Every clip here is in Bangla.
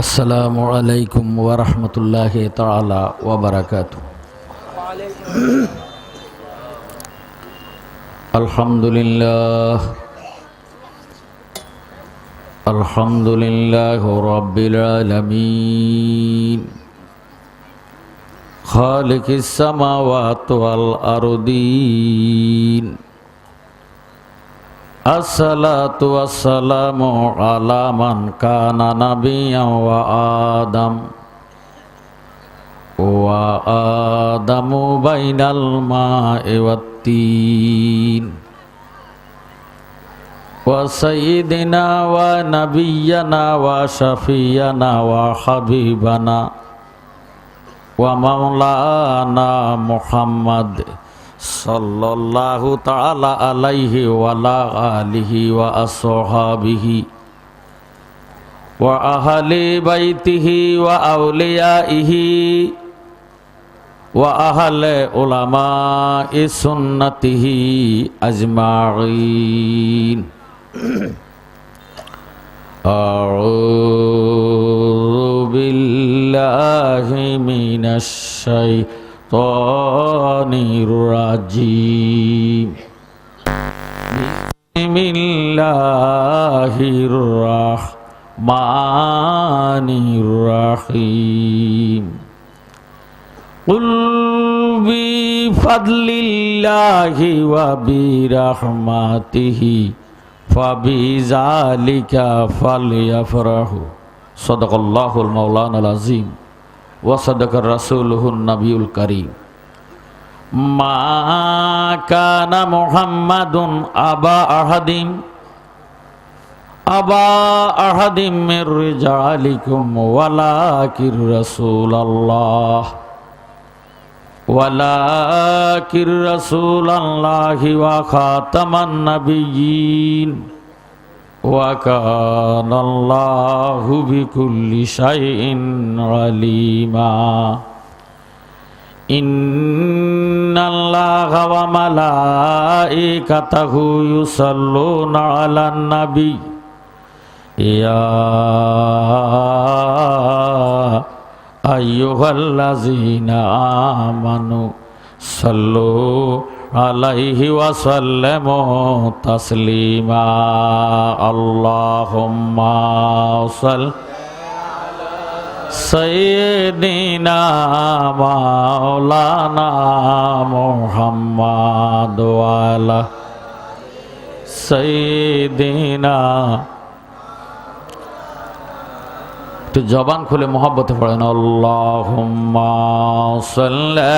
আসসালামু আলাইকুম ওয়া রাহমাতুল্লাহি তাআলা ওয়া বারাকাতুহু। আলহামদুলিল্লাহ রাব্বিল আলামিন খালিকিস সামাওয়াতি ওয়াল আরদিন। আসসালাতু ওয়াসসালামু আলা মান কানা নাবিয়্যান ওয়া আদামু বাইনাল মা'i ওয়াত-তিন ওয়া সাইয়্যিদিনা ওয়া নাবিয়্যানা ওয়া শাফিয়্যানা ওয়া হাবিবানা ওয়া মাওলানা মুহাম্মদ সাল্লাল্লাহু তাআলা আলাইহি ওয়া আলা আলিহি ওয়া আসহাবিহি ওয়া আহলি বাইতিহি ওয়া আউলিয়াইহি ওয়া আহলে উলামা'i সুন্নতিহি আজমাইন। আউযু বিল্লাহি মিনাশ শাইতানির রাজিম। বিসমিল্লাহির রাহমানির রাহিম। কুল বিফাদলিল্লাহি ওয়া বিরহমাতিহি ফাবিযালিকা ফালইফরাহু। সাদাকাল্লাহুল মাওলানাল আযীম ওয়া সাদাকার রাসূলুহুন নাবিয়ুল কারীম। মা কানা মুহাম্মাদুন আবা আহাদিম মির রিজালিকুম ওয়ালাকির রাসূলাল্লাহি ওয়া খাতামান নাবিয়্যিন ওয়া কানাল্লাহু বিকুল্লি শাইইন আলীমা। ইন্নাল্লাহা ওয়া মালাইকাতাহু ইউসাল্লুনা আলান নাবী ইয়া আইয়ুহাল্লাযীনা আমানু সাল্লু আলাইহি ওয়া সাল্লিমু তাসলিমা। আল্লাহুম্মা সাল্লি সাইয়্যিদিনা মাওলানা মুহাম্মাদ ওয়া আলা সাইয়্যিদিনা। একটু জবান খুলে মোহাব্বতে পড়েন আল্লাহুম্মা সাল্লি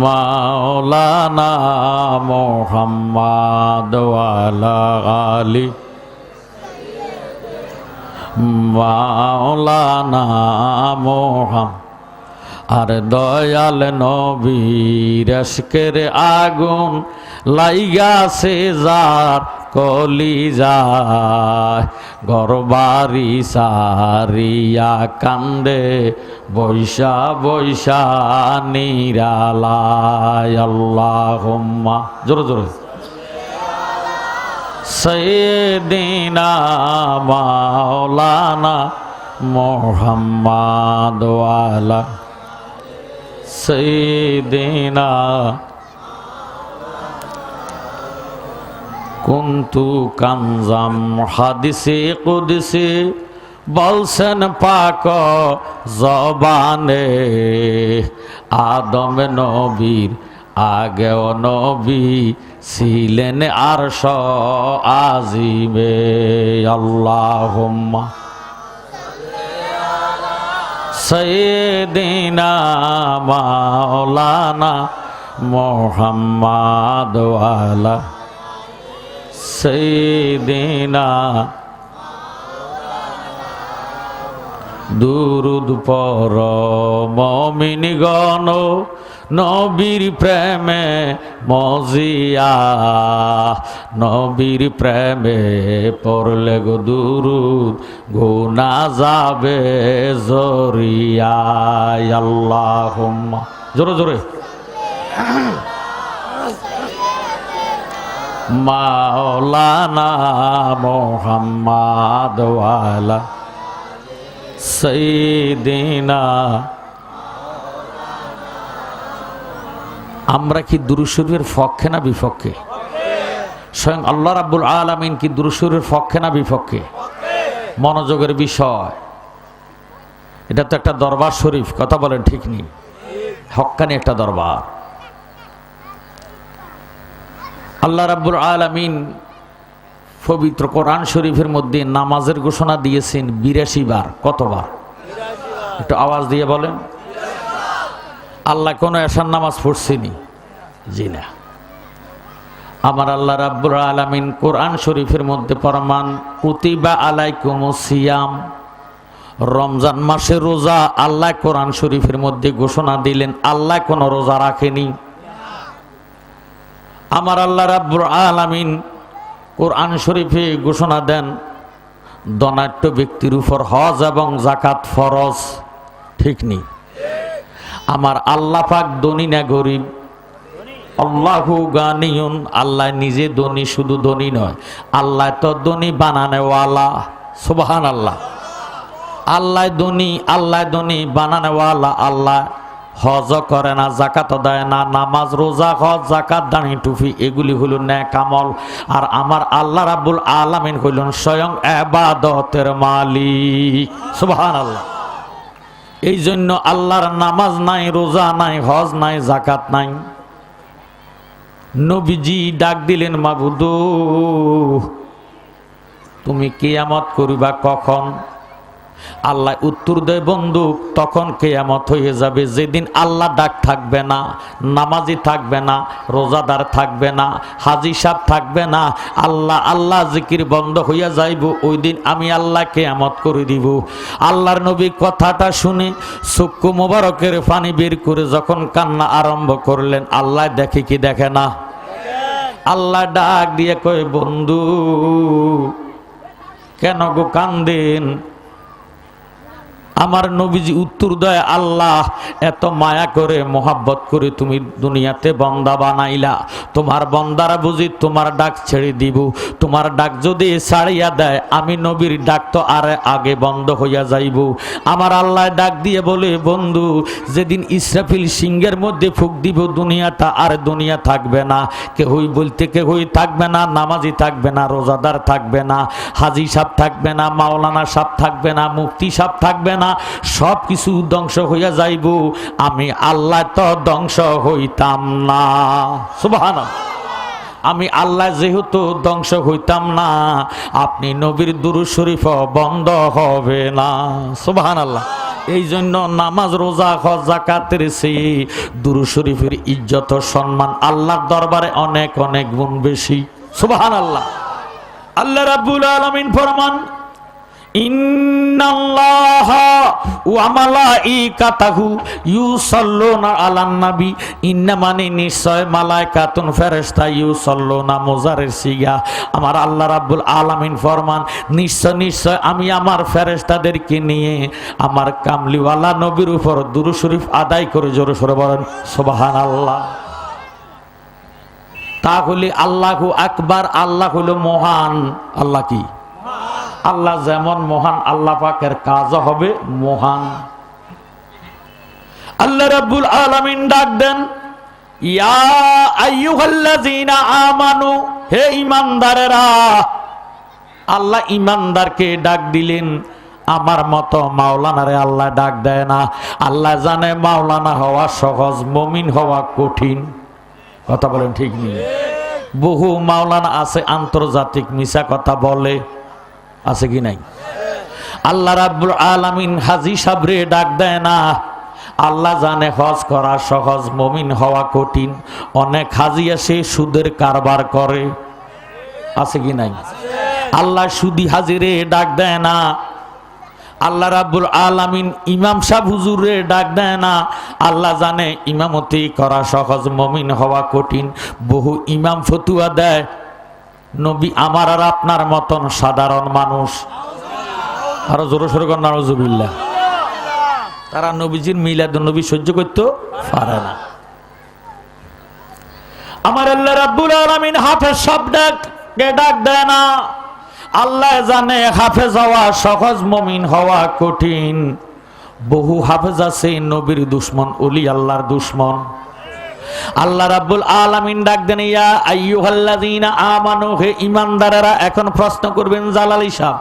মাওলানা মুহাম্মাদ ওয়া আলা আলি মাওলানা মুহাম্মাদ। আর দয়াল নবীর ইশকের আগুন লাইগাছে যার কলিজায়, ঘরবাড়ি সারিয়া কান্দে বৈশা বৈশা নিরালায়। আল্লাহুম্মা জোরে জোরে সাইয়্যিদিনা মাওলানা মুহাম্মাদ ওয়া আলা সাইয়্যিদিনা। কুনতু কানজাম হাদিসে কুদসি বলছেন পাক জবানে, আদম নবীর আগেও নবী ছিলেন আরশ আজিমে। আল্লাহুম্মা সাইয়্যিদিনা মাওলানা মুহাম্মাদ ওয়া আলা সাইয়্যিদিনা। দুরুদ পড় মুমিনগণ নবীর প্রেমে মজিয়া, নবীর প্রেমে পড়লে গো দুরুদ গুনাহ যাবে জরিয়া। আল্লাহুম্মা জোরে জোরে মাওলানা মুহাম্মদ ওয়ালা সাইয়্যিদিনা। আমরা কি দুরূদ শরীফের পক্ষে না বিপক্ষে? স্বয়ং আল্লাহ রাব্বুল আলামিন কি দুরূদ শরীফের পক্ষে না বিপক্ষে? মনোযোগের বিষয়। এটা তো একটা দরবার শরীফ, কথা বলেন ঠিক নেই? হক্কানি একটা দরবার। আল্লাহ রাব্বুল আলামিন পবিত্র কোরআন শরীফের মধ্যে নামাজের ঘোষণা দিয়েছেন ৮২ বার। কতবার? একটু আওয়াজ দিয়ে বলেন। আল্লাহ কোনো এশার নামাজ পড়ছেনি? জি না। আমার আল্লাহ রাব্বুল আলামিন কোরআন শরীফের মধ্যে ফরমান কুতিবা আলাইকুমুস সিয়াম, রমজান মাসে রোজা আল্লাহ কোরআন শরীফের মধ্যে ঘোষণা দিলেন। আল্লাহ কোনো রোজা রাখেনি। আমার আল্লাহ রাব্বুল আলামিন কোরআন শরীফে ঘোষণা দেন ধনাঢ্য ব্যক্তির উপর হজ এবং যাকাত ফরজ। ঠিক নেই? আমার আল্লাহ পাক ধনী না গরিব? আল্লাহু গানিয়ুন, আল্লাহ নিজে ধনী, শুধু ধনী নয়, আল্লাহ তো ধনী বানানেওয়ালা। সুবহানাল্লাহ। আল্লাহ ধনী, আল্লাহ ধনী বানানেওয়ালা। আল্লাহ হজ করে না, যাকাত দেয় না, নামাজ রোজা হজ যাকাত দানি টুপি এগুলি হইল নেক আমল। আর আমার আল্লাহ রাব্বুল আলামিন হইলেন স্বয়ং ইবাদতের মালিক। সুবহানাল্লাহ। এই জন্য আল্লাহর নামাজ নাই, রোজা নাই, হজ নাই, যাকাত নাই। নবীজি ডাক দিলেন, মাবুদ তুমি কিয়ামত করিবা কখন? আল্লাহ উত্তর দেয়, বন্ধু তখন কিয়ামত হয়ে যাবে যেদিন আল্লাহ ডাক থাকবে না, নামাজি থাকবে না, রোজাদার থাকবে না, হাজি সাহেব থাকবে না, আল্লাহ আল্লাহ জিকির বন্ধ হইয়া যাইব। ওই দিন আমি আল্লাহ কিয়ামত করে দিব। আল্লাহর নবী কথাটা শুনে চক্ষু মোবারকের পানি বের করে যখন কান্না আরম্ভ করলেন, আল্লাহ দেখে কি দেখে না? আল্লাহ ডাক দিয়ে কয়, বন্ধু কেন গো কান্দেন? আমার নবীজি উত্তর দেয়, আল্লাহ এত মায়া করে মোহাব্বত করে তুমি দুনিয়াতে বন্দা বানাইলা, তোমার বন্দারা বুঝি তোমার ডাক ছেড়ে দিব? তোমার ডাক যদি ছাড়িয়া দেয় আমি নবীর ডাক তো আর আগে বন্ধ হইয়া যাইব। আমার আল্লাহ ডাক দিয়ে বলে, বন্ধু যেদিন ইসরাফিল সিংহের মধ্যে ফুঁক দিব দুনিয়াটা আর দুনিয়া থাকবে না। কেহই বলতে কেহই থাকবে না, নামাজি থাকবে না, রোজাদার থাকবে না, হাজি সাহেব থাকবে না, মাওলানা সাহেব থাকবে না, মুফতি সাহেব থাকবে না, সব কিছু ধ্বংস হইয়া যাইব। আমি আল্লাহ তো ধ্বংস হইতাম না। সুবহানাল্লাহ। আমি আল্লাহ যেহেতু ধ্বংস হইতাম না, আপনি নবীর দুরূদ শরীফ বন্ধ হবে না। সুবহানাল্লাহ। এই জন্য নামাজ রোজা হজ যাকাতের চেয়ে দুরূদ শরীফের ইজ্জত সম্মান আল্লাহর দরবারে অনেক অনেক গুণ বেশি। সুবহানাল্লাহ। আল্লাহ রাব্বুল আলামিন ফরমান, ইন্নাল্লাহা ওয়া মালাইকাতাহু ইউসাল্লুনা আলান নবী। ইন্না মানে নিশ্চয়, মালাইকাতুন ফেরেশতা, ইউসাল্লুনা মুজারের সিগা। আমার আল্লাহ রাব্বুল আলামিন ফরমান, নিশ্চয় নিশ্চয় আমি আমার ফেরেশতাদেরকে নিয়ে আমার কামলিওয়ালা নবীর উপর দুরূদ শরীফ আদায় করে জোরে সোরে বলেন সুবহানাল্লাহ। তাহলে আল্লাহু আকবার, আল্লাহ হলো মহান। আল্লাহ কি? আল্লাহ যেমন মহান, আল্লাহ পাকের কাজও হবে মহান। আল্লাহ রাব্বুল আলামিন ডাক দেন, ইয়া আইয়ুহাল্লাযীনা আমানু, হে ঈমানদারেরা। আল্লাহ ঈমানদারকে ডাক দিলেন। আমার মতো মাওলানারে আল্লাহ ডাক দেয় না। আল্লাহ জানে মাওলানা হওয়া সহজ, মুমিন হওয়া কঠিন। কথা বলেন ঠিক নেই? বহু মাওলানা আছে আন্তর্জাতিক মিছা কথা বলে, আছে কি নাই? আল্লাহ রাব্বুল আলামিন হাজী সাবরে ডাক দেয় না। আল্লাহ জানে হজ করা সহজ, মুমিন হওয়া কঠিন। অনেক হাজী আসে সুদের কারবার করে, আছে কি নাই? আল্লাহ সুদি হাজিরে ডাক দেয় না। আল্লাহ রাব্বুল আলামিন ইমাম সাহেব হুজুরে ডাক দেয় না। আল্লাহ জানে ইমামতি করা সহজ, মুমিন হওয়া কঠিন। বহু ইমাম ফতুয়া দেয়, নবী আমার আর আপনার মতন সাধারণ মানুষ। আরো জোরে সোরে কর নাউজুবিল্লাহ। তারা নবীজির মিলাদুন নবী সহ্য করতে পারে না। আমার আল্লাহ রাব্বুল আলামিন হাফেজ শব্দকে ডাক দেয় না। আল্লাহ জানে হাফেজ হওয়া সহজ, মুমিন হওয়া কঠিন। বহু হাফেজ আছে নবীর দুশ্মন, ওলি আল্লাহর দুশ্মন। আল্লাহ রাব্বুল আলামিন ডাক দেন, ইয়া আইয়ুহাল্লাযীনা আমানু, হে ঈমানদারেরা। এখন প্রশ্ন করবেন জালালী সাহেব,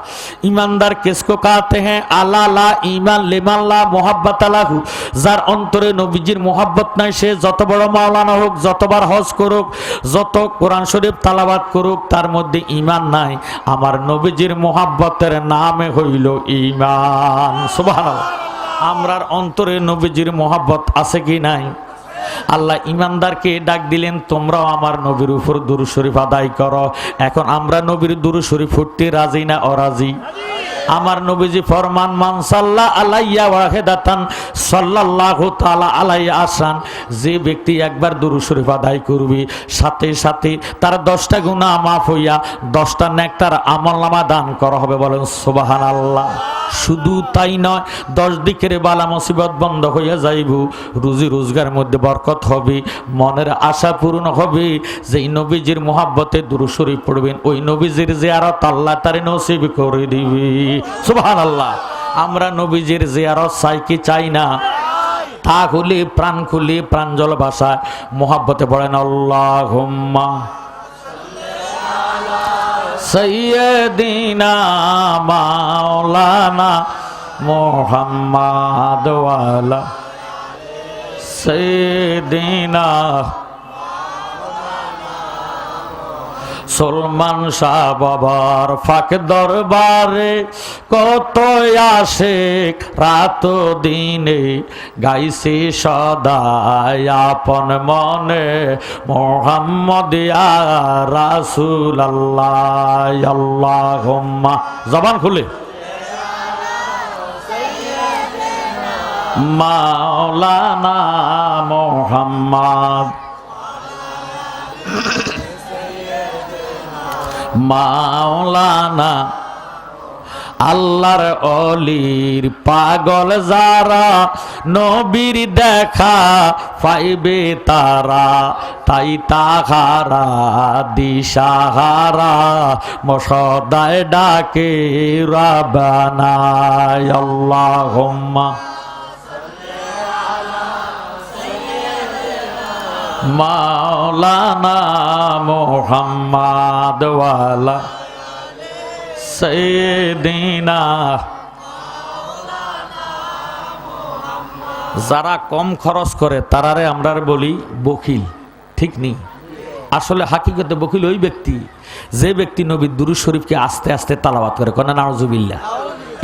ঈমানদার কিসকো কাতে हैं? আলা লা ঈমান লিমান লা মুহাব্বাত লাহু, যার অন্তরে নবীজির মুহাব্বত নাই, সে যত বড় মাওলানা হোক, যতবার হজ করুক, যত কোরআন শরীফ তালাওয়াত করুক, তার মধ্যে ঈমান নাই। আমার নবীজির মুহাব্বতের নামে হইল ঈমান। সুবহানাল্লাহ। আমরার অন্তরে নবীজির মুহাব্বত আছে কি নাই? আল্লাহ ইমানদারকে ডাক দিলেন, তোমরাও আমার নবীর উপর দুরূদ শরীফ আদায় করো। এখন আমরা নবীর দুরূদ শরীফ পড়তে রাজি না অরাজি? আমার নবীজি ফরমান, মান সাল্লা আলাইয়া ওয়াহিদাতান সাল্লাল্লাহু তাআলা আলাইহি আশরান, যে ব্যক্তি একবার দুরূদ শরীফ আদায় করবে, সাথে সাথে তার 10টা গুনাহ মাফ হইয়া 10টা নেক তার আমলনামা দান করা হবে। বলেন সুবহানাল্লাহ। শুধু তাই নয়, 10 দিকের বালা মুসিবত বন্ধ হইয়া যাইব, রুজি রোজগার মধ্যে বরকত হবে, মনের আশা পূর্ণ হবে। যেই নবীজির মুহাব্বতে দুরূদ শরীফ পড়বেন, ওই নবীজির জিয়ারত আল্লাহ তারে নসিব করে দিবে। সুবহানাল্লাহ। আমরা নবীজির জিয়ারত চাই কি চাই না? তা খুলে প্রাণ খুলে প্রাঞ্জল ভাষায় মুহাব্বতে পড়েন, আল্লাহুম্মা সাইয়্যিদিনা মাওলানা মুহাম্মাদ ওয়া আলা সাইয়্যিদিনা। সলমান শাহ বাবার ফাঁক দরবারে কত আশিক রাত দিনে গাইছে সদাই আপন মনে, মুহাম্মদ ইয়া রাসূলুল্লাহ। আল্লাহুম্মা, জবান খুলে, মাওলানা মুহাম্মদ মাওলানা। আল্লাহর অলির পাগল যারা, নবীর দেখা পাইবে তারা, তাই তাহারা দিশাহারা মসদায় ডাকে রাব্বানা। আল্লাহুম্মা মাওলানা মুহাম্মাদ ওয়া আলা সাইয়্যিদিনা। যারা কম খরচ করে তারারে আমরা বলি বখিল, ঠিক নেই? আসলে হাকিকতে বখিল ওই ব্যক্তি যে ব্যক্তি নবীর দুরূদ শরীফকে আস্তে আস্তে তালাওয়াত করে। কোন নাউজুবিল্লাহ।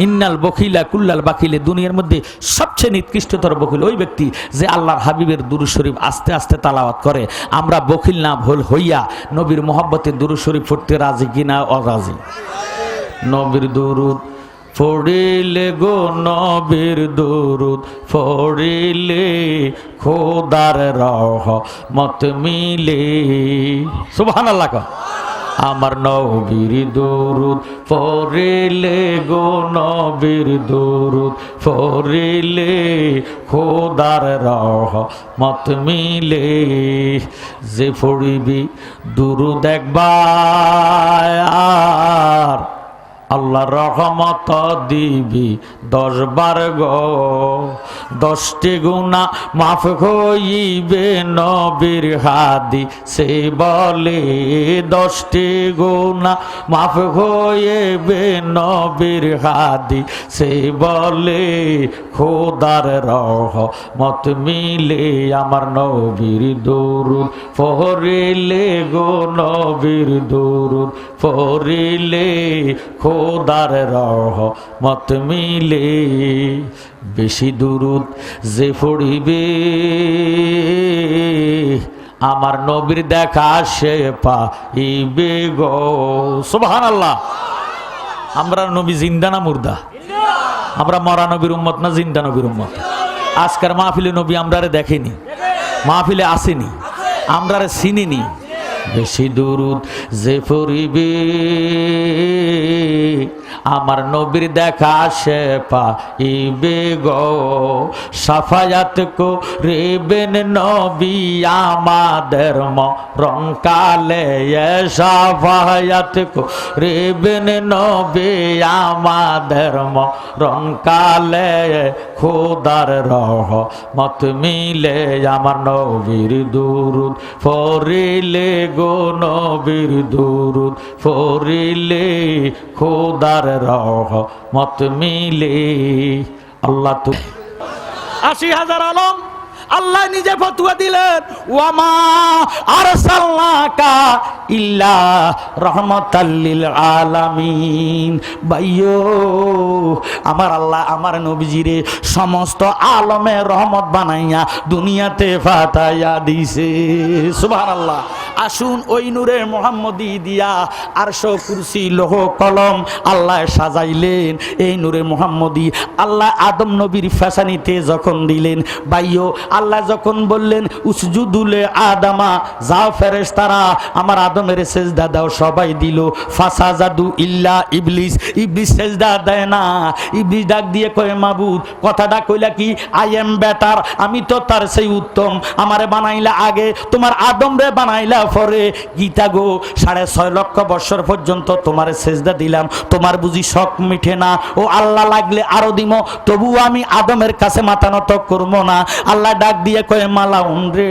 ইন্নাল বখিলা কুল্লাল বাকিলে, দুনিয়ার মধ্যে সবচেয়ে নিকৃষ্টতর বখিল ওই ব্যক্তি যে আল্লাহর হাবিবের দুরূদ শরীফ আস্তে আস্তে তালাওয়াত করে। আমরা বখিল না ভুল হইয়া নবীর মুহাব্বতে দুরূদ শরীফ পড়তে রাজি কিনা অরাজি? নবীর দুরূদ পড়িলে গো, নবীর দুরূদ পড়িলে খোদার রহমত মিলে। সুবহানাল্লাহ। আমার নবীর দুরূদ পড়িলে গো, নবীর দুরূদ পড়িলে খোদার রহমত মিলে। যে পড়িবি দুরূদ একবার, আল্লাহ রহমত দিবি 10 বার গো। 10টি গুনাহ মাফ হইবে নবীর হাদি সে বলে, 10টি গুনাহ মাফ হইবে নবীর হাদি সে বলে, খোদার রহমত মিলে। আমার নবীর দুরূদ পড়িলে গো, নবীর দুরূদ পড়িলে খোদার রহমত মিলে। বেশি দুরূদ যে পড়িবে, আমার নবীর দেখা সে পাইবে গো। সুবহানাল্লাহ। আমরা নবী জিন্দা না মুর্দা? আমরা মরা নবীর উম্মত না জিন্দা নবীর উম্মত? আজকের মাহফিলে নবী আমরারে দেখেনি, মাহফিলে আসেনি, আমরারে চিনিনি। বেশি দুরূদ যে পড়িবে, আমার নবীর দেখা সে পাইবে গো সাফায়াত করিবেন নবী আমাদের মরণকালে সাফায়াত করিবেন নবী আমাদের মরণকালে খোদার রহমত মিলে আমার নবীর দুরুদ পড়িলে গো নবীর দুরুদ পড়িলে খোদার রহমত মিলে। আল্লাহ তো ৮০,০০০ আলম আল্লাহ নিজে ফতোয়া দিলেন ওয়ামা আরসালনাকা ইল্লা রাহমাতাল লিল আলামিন। ভাইও আমার আল্লাহ আমার নবীজিরে সমস্ত আলমে রহমত বানাইয়া দুনিয়াতে পাঠাইয়া দিছে। সুবহানাল্লাহ। আসুন ওই নূরে মুহাম্মদী দিয়া আরশ কুরসি লৌহ কলম আল্লাহ সাজাইলেন। এই নূরে মুহাম্মদী আল্লাহ আদম নবীর ফ্যাশানিতে যখন দিলেন, ভাইও আল্লাহ যখন বললেন উসজুদুলে আদামা, যাও ফেরেশতারা আমার আদমের সেজদা দাও, সবাই দিল। ফাসাজাদু ইল্লা ইবলিস, ইবলিস সেজদা দেয় না। ইবলিস ডাক দিয়ে কয় মাবুদ কথাটা কইলা কি? আই এম বেটার, আমি তো তার সেই উত্তম। আমারে বানাইলা আগে, তোমার আদম রে বানাইলা পরে। গীতা গো ৬.৫ লক্ষ বছর পর্যন্ত তোমার সেজদা দিলাম, তোমার বুঝি শখ মিঠে না? ও আল্লাহ লাগলে আরো দিম, তবু আমি আদমের কাছে মাথা নত করবো না। আল্লাহ ডাক দিয়ে কয়ে মালাউন রে,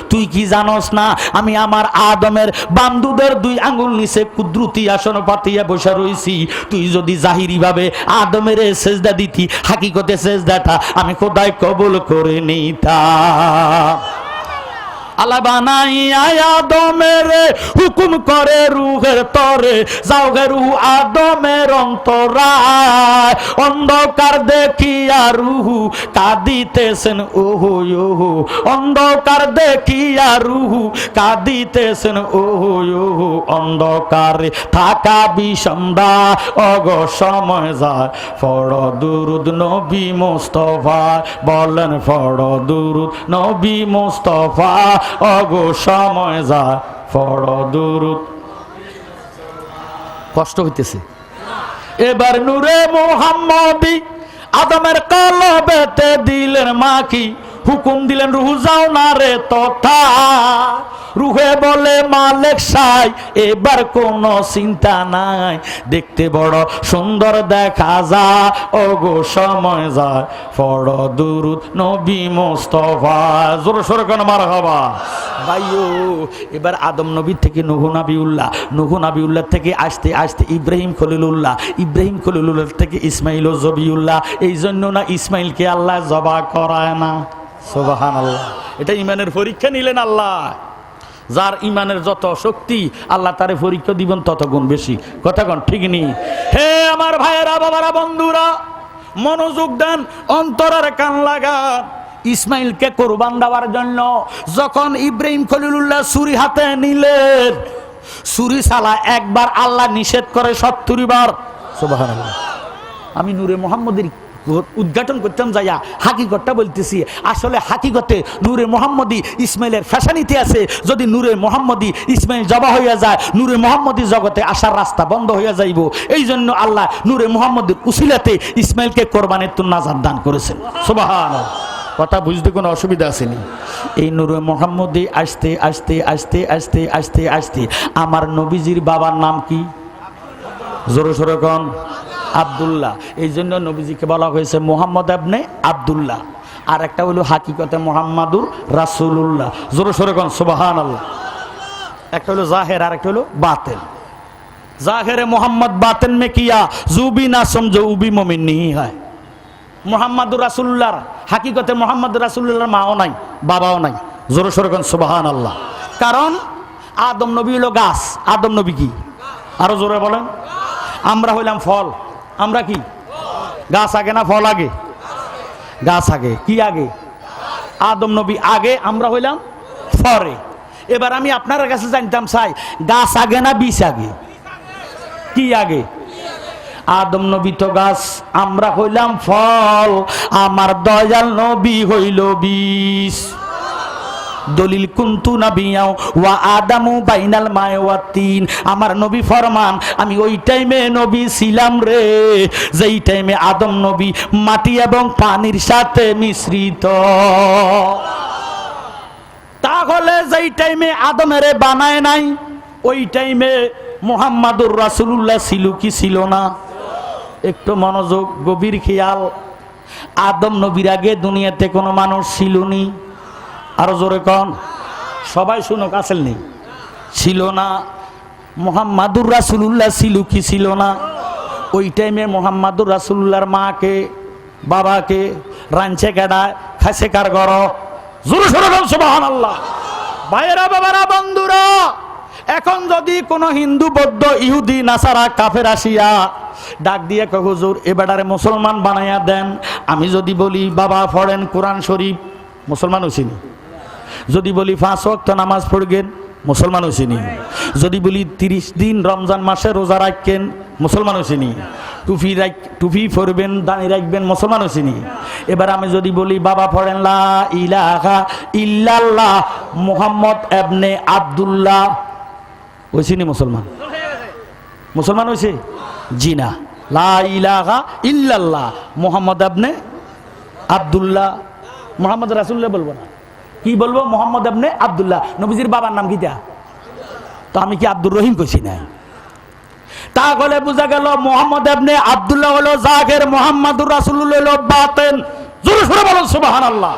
তুই কি জানোস না আমি আমার আদমের বান্ধুদের ২ আঙ্গুল নিচে কুদরতি আসন পাতিয়া বসে রইছি। তুই যদি জাহিরি ভাবে আদমের সেজদা দিতি, হাকিকতে সেজদাটা আমি খোদাই কবুল করে নিতাম। আল্লাহ বানাইয়া আদমের হুকুম করে রুহের তরে, যাও গে রুহ আদমের অন্তরায়। অন্ধকার দেখিয়া রুহু কাঁদিতেছেন ওহো ওহো, অন্ধকার দেখিয়া রুহু কাঁদিতেছেন ওহো ওহো। অন্ধকারে থাকা বিষমদা অগ সময় যায়, ফড় দুরুদ নবী মুস্তাফা। বলেন ফড় দুরুদ নবী মুস্তাফা, অগো সময় যায় ফড় দুরুদ। কষ্ট হইতেছে। এবার নূরে মুহাম্মদী আদমের কলবেতে দিলেন মাকি, হুকুম দিলেন রুহ যাও না রে তথা। রুহে বলে মালিক সাই এবার কোনো চিন্তা নাই, দেখতে বড় সুন্দর দেখা যায়, ওগো সময় যায় ফড় দুরুদ নবী মুস্তাফা। জোরে সোরে কোন মারহাবা। ভাইও এবার আদম নবী থেকে নূহ নবিউল্লাহ, নূহ নবিউল্লাহ থেকে আস্তে আস্তে ইব্রাহিম খলিলুল্লাহ, ইব্রাহিম খলিলুল্লাহ থেকে ইসমাইল ও জবিউল্লাহ। এই জন্য না ইসমাইলকে আল্লাহ জবা করায় না। সুবহানাল্লাহ। এটা ইমানের পরীক্ষা নিলেন আল্লাহ। যার ইমানের যত শক্তি আল্লাহ তারে পরীক্ষা দিবেন তত গুণ বেশি। কথা কোন ঠিক নেই? হে আমার ভাইয়েরা বাবারা বন্ধুরা মনোযোগ দেন, অন্তরের কান লাগান। ইসমাইলকে কোরবান দেওয়ার জন্য যখন ইব্রাহিম খলিলুল্লাহ ছুরি হাতে নিলেন, ছুরি চালা একবার আল্লাহ নিষেধ করে ৭০ বার। সুবহানাল্লাহ। আমি নূরে মুহাম্মদের উদ্ঘাটন করতাম যাইয়া হাকিকতটা বলতেছি। আসলে হাকিকতে নূরে মুহাম্মদী ইসমাইলের ফ্যাশানিতে আছে। যদি নূরে মুহাম্মদী ইসমাইল জবা হইয়া যায়, নূরে মুহাম্মদী জগতে আসার রাস্তা বন্ধ হইয়া যাইব। এই জন্য আল্লাহ নূরে মুহাম্মদের উসিলাতে ইসমাইলকে কোরবানির তো নাজাত দান করেছেন। সুবহানাল্লাহ। কথা বুঝতে কোনো অসুবিধা আসেনি? এই নূরে মুহাম্মদী আসতে আসতে আসতে আসতে আসতে আসতে আমার নবীজির বাবার নাম কি? জোরে সোরে কোন? আব্দুল্লাহ। এই জন্য নবীজিকে বলা হয়েছে মুহাম্মদ ইবনে আব্দুল্লাহ। আর একটা হলো হাকিকতে মুহাম্মাদুর রাসূলুল্লাহ। জোরে সোরে কোন সুবহানাল্লাহ। একটা হলো জাহের আর একটা হলো বাতিন। জাহেরে মোহাম্মদ বাতিন মে কিয়া জুবি না সমঝো উবি মুমিন नहीं है। মুহাম্মাদুর রাসূলুল্লাহ হাকিকতে মুহাম্মাদুর রাসূলুল্লাহর মাও নাই বাবাও নাই। জোরে সোরে কোন সুবহানাল্লাহ। কারণ আদম নবী হলো গাছ, আদম নবী কি? আরো জোরে বলেন। আমরা হইলাম ফল। আমরা কি? গাছ আগে না ফল আগে? গাছ আগে। কি আগে? আদম নবী আগে, আমরা হইলাম পরে। এবার আমি আপনার কাছে জানতাম চাই, গাছ আগে না বীজ আগে? কি আগে? আদম নবী তো গাছ, আমরা হইলাম ফল, আমার দয়াল নবী হইল বীজ। দলিল কুনতু নাবিয়াও ওয়া আদামু বাইনাল মায়ে ওয়া তিন। আমার নবী ফরমান আমি ওই টাইমে নবী ছিলাম রে যেই টাইমে আদম নবী মাটি এবং পানির সাথে মিশ্রিত। তাহলে যেই টাইমে আদমেরে বানায় নাই ওই টাইমে মুহাম্মাদুর রাসূলুল্লাহ ছিল কি ছিল না? একটু মনোযোগ, গভীর খেয়াল। আদম নবীর আগে দুনিয়াতে কোনো মানুষ ছিল নি? আরো জোরে কন, সবাই শুনুক, আসল নেই, ছিল না। মুহাম্মাদুর রাসূলুল্লাহ ছিল কি ছিল না? ওই টাইমে মুহাম্মাদুর রাসূলুল্লাহর মাকে বাবাকে রাঞ্চে কেডায় খাইছে কার ঘর? জোরে সোরে বল সুবহানাল্লাহ। ভাইয়েরা, বাবারা, বন্ধুরা, এখন যদি কোনো হিন্দু বৌদ্ধ ইহুদি নাসারা কাফের আসিয়া ডাক দিয়ে কয় হুজুর এ বেটারে মুসলমান বানাইয়া দেন, আমি যদি বলি বাবা পড়েন কোরআন শরীফ, মুসলমান হইছিনি? যদি বলি 5 ওয়াক্ত নামাজ পড়বেন, মুসলমান হইছিনি? যদি বলি 30 দিন রমজান মাসে রোজা রাখবেন, মুসলমান হইছিনি? টুপি পরবেন, দাঁড়ি রাখবেন, মুসলমান হইছিনি? এবার আমি যদি বলি বাবা পড়েন লা ইলাহা ইল্লাল্লাহ মুহাম্মদ ইবনে আব্দুল্লাহ, হইছিনি মুসলমান? মুসলমান হইছে? জি না। লা ইলাহা ইল্লাল্লাহ মুহাম্মদ ইবনে আব্দুল্লাহ, মুহাম্মদ রাসূলুল্লাহ বলবো না, কি বলবো? মুহাম্মদ ইবনে আব্দুল্লাহ। নবীজির বাবার নাম কিটা? তো আমি কি আব্দুর রহিম কইছি না? তাহলে বুঝা গেল মুহাম্মদ ইবনে আব্দুল্লাহ হলো জাহির, মুহাম্মাদুর রাসূলুল্লাহ হলো বাতিন। জোরে সোরে বলুন সুবহানাল্লাহ।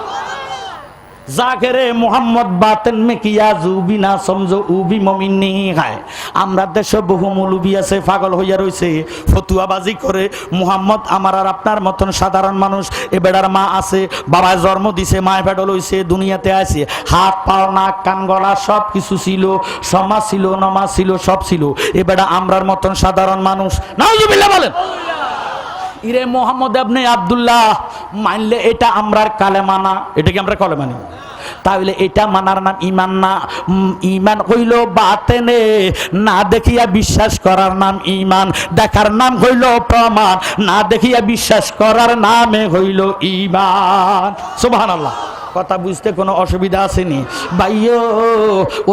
জাকেরে মোহাম্মদ বাতেন মে কিয়া জুবি না সমঝো উবি মমিন নেই হয়। আমরা দেশে বহু মৌলবি আছে পাগল হইয়া রয়েছে, ফতুয়াবাজি করে মুহাম্মদ আমার আর আপনার মতন সাধারণ মানুষ। এ বেড়ার মা আছে, বাবায় জন্ম দিছে, মায় পেডল হইছে, দুনিয়াতে আছে, হাত পাও নাক কান গলা সব কিছু ছিল, সমাজ ছিল, নমাজ ছিল, সব ছিল। এ বেড়া আমরার মতন সাধারণ মানুষ। নাউজুবিল্লাহ বলেন। ইরে মোহাম্মদ ইবনে আব্দুল্লাহ মানলে এটা আমরার কালেমা না, এটাকে আমরা কলে মানি। তাহলে এটা মানার নাম ইমান না। ইমান হইল বাতেনে, না দেখিয়া বিশ্বাস করার নাম ইমান, দেখার নাম হইল প্রমাণ, না দেখিয়া বিশ্বাস করার নামে হইল ইমান। সুবহানাল্লাহ। কথা বুঝতে কোনো অসুবিধা আসেনি ভাইও?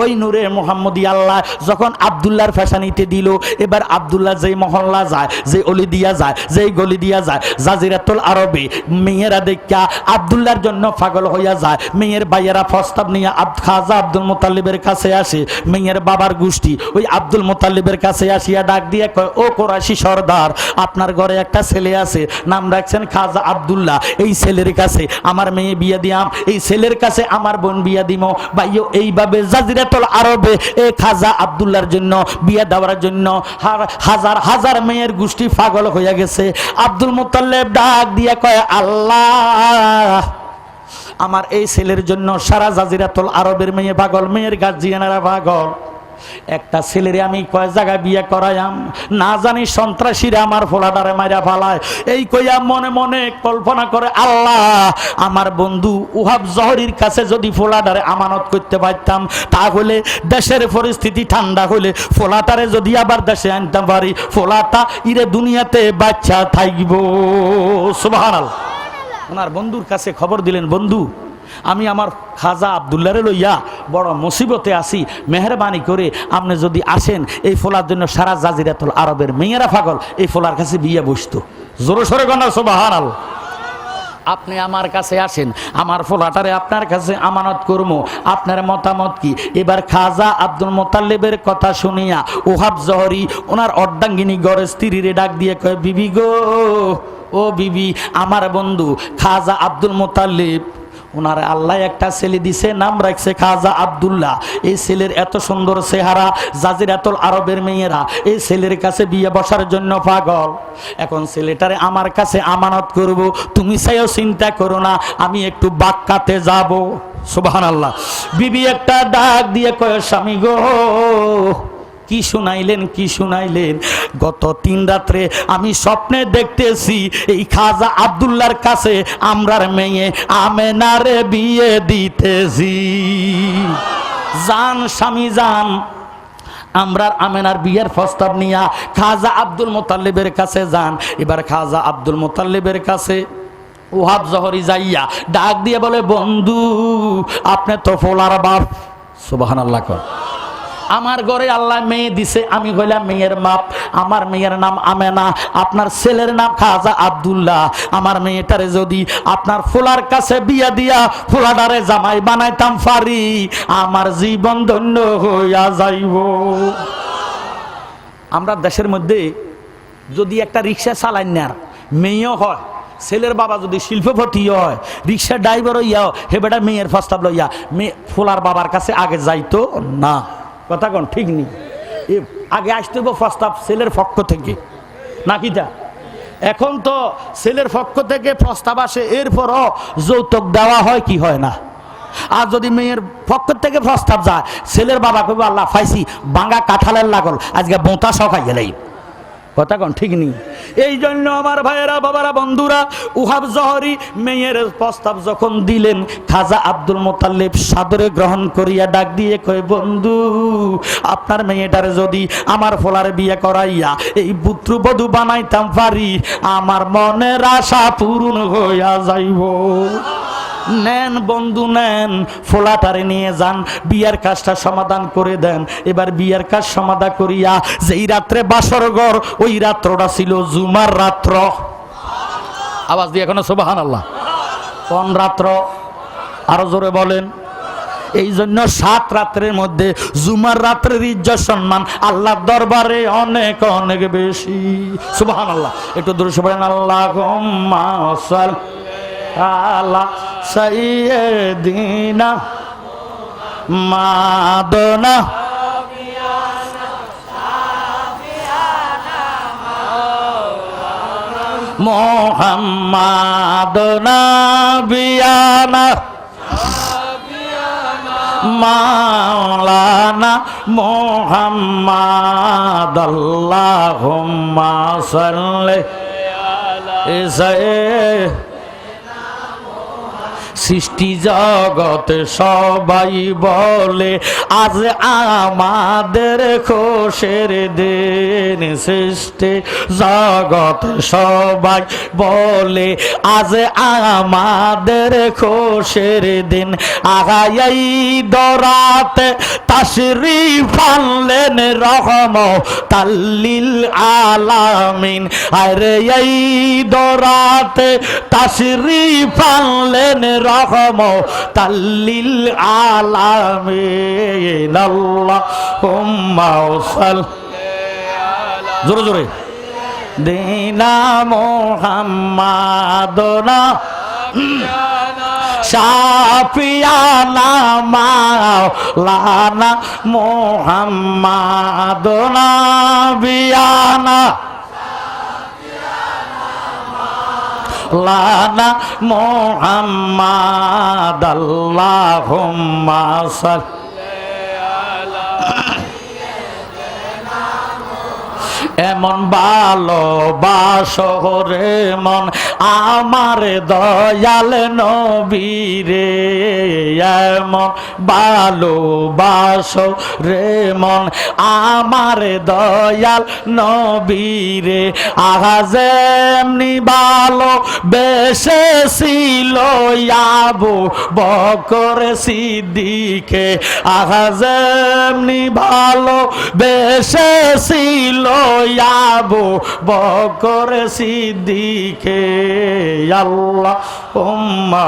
ওই নূরে মুহাম্মদি আল্লাহ যখন আব্দুল্লাহর ফ্যাশানিতে দিল, এবার আব্দুল্লাহ যেই মহল্লা যায়, যে অলি দিয়া যায়, যেই গলি দিয়া যায়, জাজিরাতুল আরবে মেয়েরা দেখা আব্দুল্লাহর জন্য পাগল হইয়া যায়। মেয়ের ভাইয়েরা প্রস্তাব নিয়ে খাজা আব্দুল মুতাল্লিবের কাছে আসে। মেয়ের বাবার গোষ্ঠী ওই আব্দুল মুতাল্লিবের কাছে আসিয়া ডাক দিয়ে কয়, ও কোরাইশি সর্দার, আপনার ঘরে একটা ছেলে আছে, নাম রাখছেন খাজা আব্দুল্লাহ। এই ছেলের কাছে আমার মেয়ে বিয়ে দিয়াম, এই ছেলের কাছে আমার বোন বিয়া দিমো। ভাইও এইভাবে জাজিরাতুল আরবে এই খাজা আব্দুল্লাহর জন্য বিয়া দেওয়ার জন্য হাজার হাজার মেয়ের গোষ্ঠী পাগল হয়ে গেছে। আব্দুল মুতাল্লিব ডাক দিয়ে কয়, আল্লাহ আমার এই ছেলের জন্য সারা জাজিরাতুল আরবের মেয়ে পাগল, মেয়ের গার্জিয়ানেরা পাগল। একটা ছেলেরে আমি কয় জায়গায় বিয়ে করাইয়াম, না জানি সন্ত্রাসীরা আমার ফোলাটারে মাইরা ফালায়। এই কইয়া মনে মনে কল্পনা করে, আল্লাহ আমার বন্ধু উহাব জহরির কাছে যদি ফোলাটারে আমানত করতে পারতাম, তাহলে দেশের পরিস্থিতি ঠান্ডা হলে ফোলাটারে যদি আবার দেশে আনতে পারি, ফোলাটা ইরে দুনিয়াতে বাচ্চা থাকবো। সুবহানাল্লাহ। ওনার বন্ধুর কাছে খবর দিলেন, বন্ধু আমি আমার খাজা আব্দুল্লাহরে লইয়া বড় মুসিবতে আসি, মেহরবানি করে আপনি যদি আসেন, এই ফোলার জন্য সারা জাজিরাতুল আরবের মেয়েরা পাগল, এই ফোলার কাছে বিয়ে বসতো। জোরে সোরে গনা সুবহানাল্লাহ। আপনি আমার কাছে আসেন, আমার ফোলাটারে আপনার কাছে আমানত করবো, আপনার মতামত কি? এবার খাজা আব্দুল মুতাল্লিবের কথা শুনিয়া ওহাব জহরি ওনার অর্ধাঙ্গিনী গড়ে স্ত্রীরে ডাক দিয়ে কয়, বিবি গো, ও বিবি, আমার বন্ধু খাজা আব্দুল মুতাল্লিব ওনার আল্লাহ একটা ছেলে দিছে, নাম রাখছে খাজা আব্দুল্লাহ। এই ছেলের এত সুন্দর চেহারা, জাজিরাতুল আরবের মেয়েরা এই ছেলের কাছে বিয়ে বসার জন্য পাগল। এখন ছেলেটারে আমার কাছে আমানত করব, তুমি চাইও চিন্তা করো না, আমি একটু বাক্কাতে যাব। সুবহানাল্লাহ। বিবি একটা ডাক দিয়ে কয়, স্বামী গো, কি শুনাইলেন, কি শুনাইলেন? গত 3 রাত্রে আমি স্বপ্নে দেখতেছি এই খাজা আব্দুল্লাহর কাছে আমরার মেয়ে আমেনারে বিয়ে দিতেছি। জান স্বামী জান, আমরার আমেনার বিয়ের প্রস্তাব নিয়া খাজা আব্দুল মুতাল্লিবের কাছে যান। এবার খাজা আব্দুল মুতাল্লিবের কাছে ওহাব জহরি যাইয়া ডাক দিয়ে বলে, বন্ধু আপনি তো ফোলার বাপ। সুবহানাল্লাহ কর। আমার ঘরে আল্লাহ মেয়ে দিছে, আমি হইলাম মেয়ের মাপ। আমার মেয়ের নাম আমেনা, আপনার ছেলের নাম খাজা আব্দুল্লাহ। আমার মেয়েটারে যদি আপনার ফোলার কাছে বিয়া দিয়া ফোলাটারে জামাই বানাইতাম পারি, আমার জীবন ধন্য হইয়া যাইব। আমরা দেশের মধ্যে যদি একটা রিক্সা চালাই নেয়ার মেয়েও হয়, ছেলের বাবা যদি শিল্পপতি হয়, রিক্সা ড্রাইভার হইয়া হে বেটা মেয়ের প্রস্তাব লইয়া মেয়ে ফোলার বাবার কাছে আগে যাইতো না। কথা কোন ঠিক নেই, আগে আসতে হবে প্রস্তাব ছেলের পক্ষ থেকে নাকি তা? এখন তো ছেলের পক্ষ থেকে প্রস্তাব আসে, এরপরও যৌতুক দেওয়া হয় কি হয় না? আর যদি মেয়ের পক্ষ থেকে প্রস্তাব যায়, ছেলের বাবা কইবে আল্লাহ ফাইসি বাঙ্গা কাঁঠালের লাগল, আজকে বোঁতা সহ খাইয়ে লাই। কথা কোন ঠিক নেই। এই জন্য আমার ভাইয়েরা, বাবারা, বন্ধুরা, ওহাব জহরি মেয়ের প্রস্তাব যখন দিলেন, খাজা আব্দুল মোতাল্লিব সাদরে গ্রহণ করিয়া ডাক দিয়ে কয়, বন্ধু আপনার মেয়েটারে যদি আমার ফোলার বিয়ে করাইয়া এই পুত্রবধূ বানাইতাম পারি, আমার মনের আশা পূরণ হইয়া যাইব। নেন বন্ধু নেন, ফোলাটারে নিয়ে যান, বিয়ার কাজটা সমাধান করে দেন। এবার বিয়ার কাজ সমাধান করিয়া যেই রাত্রে বাসর ঘর, ওই রাত্রটা ছিল জুমার রাত্র। আওয়াজ দিয়ে এখনো সুবহানাল্লাহ। কোন রাত্র? আরো জোরে বলেন। এই জন্য 7 রাত্রের মধ্যে জুমার রাত্রের ইজ্জত সম্মান আল্লাহর দরবারে অনেক অনেক বেশি। সুবহানাল্লাহ। একটু দরুদ পড়েন, আল্লাহুম্মা সাল্লি আলা সাইয়্যিদিনা মাদনা মুহাম্মাদ নাবিয়ানা মাওলানা মুহাম্মাদ আল্লাহুম্মা সাল্লি আলা সৃষ্টি জগৎ সবাই বলে আজ আমাদের খুশির দিন। সৃষ্টি জগৎ সবাই বলে আজ আমাদের খুশির দিন। আগাই দরাতে তাশরিফ আনলেন রহমতাল্লিল আলামিন। আরে এই দরাতে তাশরিফ আনলেন রহমতাল্লিল আলামিন। আল্লাহুম্মা সাল্লি জোরে জোরে দিনা মুহাম্মাদনা শাফিয়ানা মাওলানা মুহাম্মাদনা বিয়ানা লানা মুহাম্মাদ আল্লাহুম্মা সাল্লি আলা এমন ভালোবাসো রে মন আমার দয়াল নবীরে। এমন ভালোবাসো রে মন আমার দয়াল নবীরে। আজ এমনি ভালো বেসেছিল আবু বকর সিদ্দিকে। আজ এমনি ভালো বেসেছিল আবু বকর সিদ্দিকে। আল্লাহুম্মা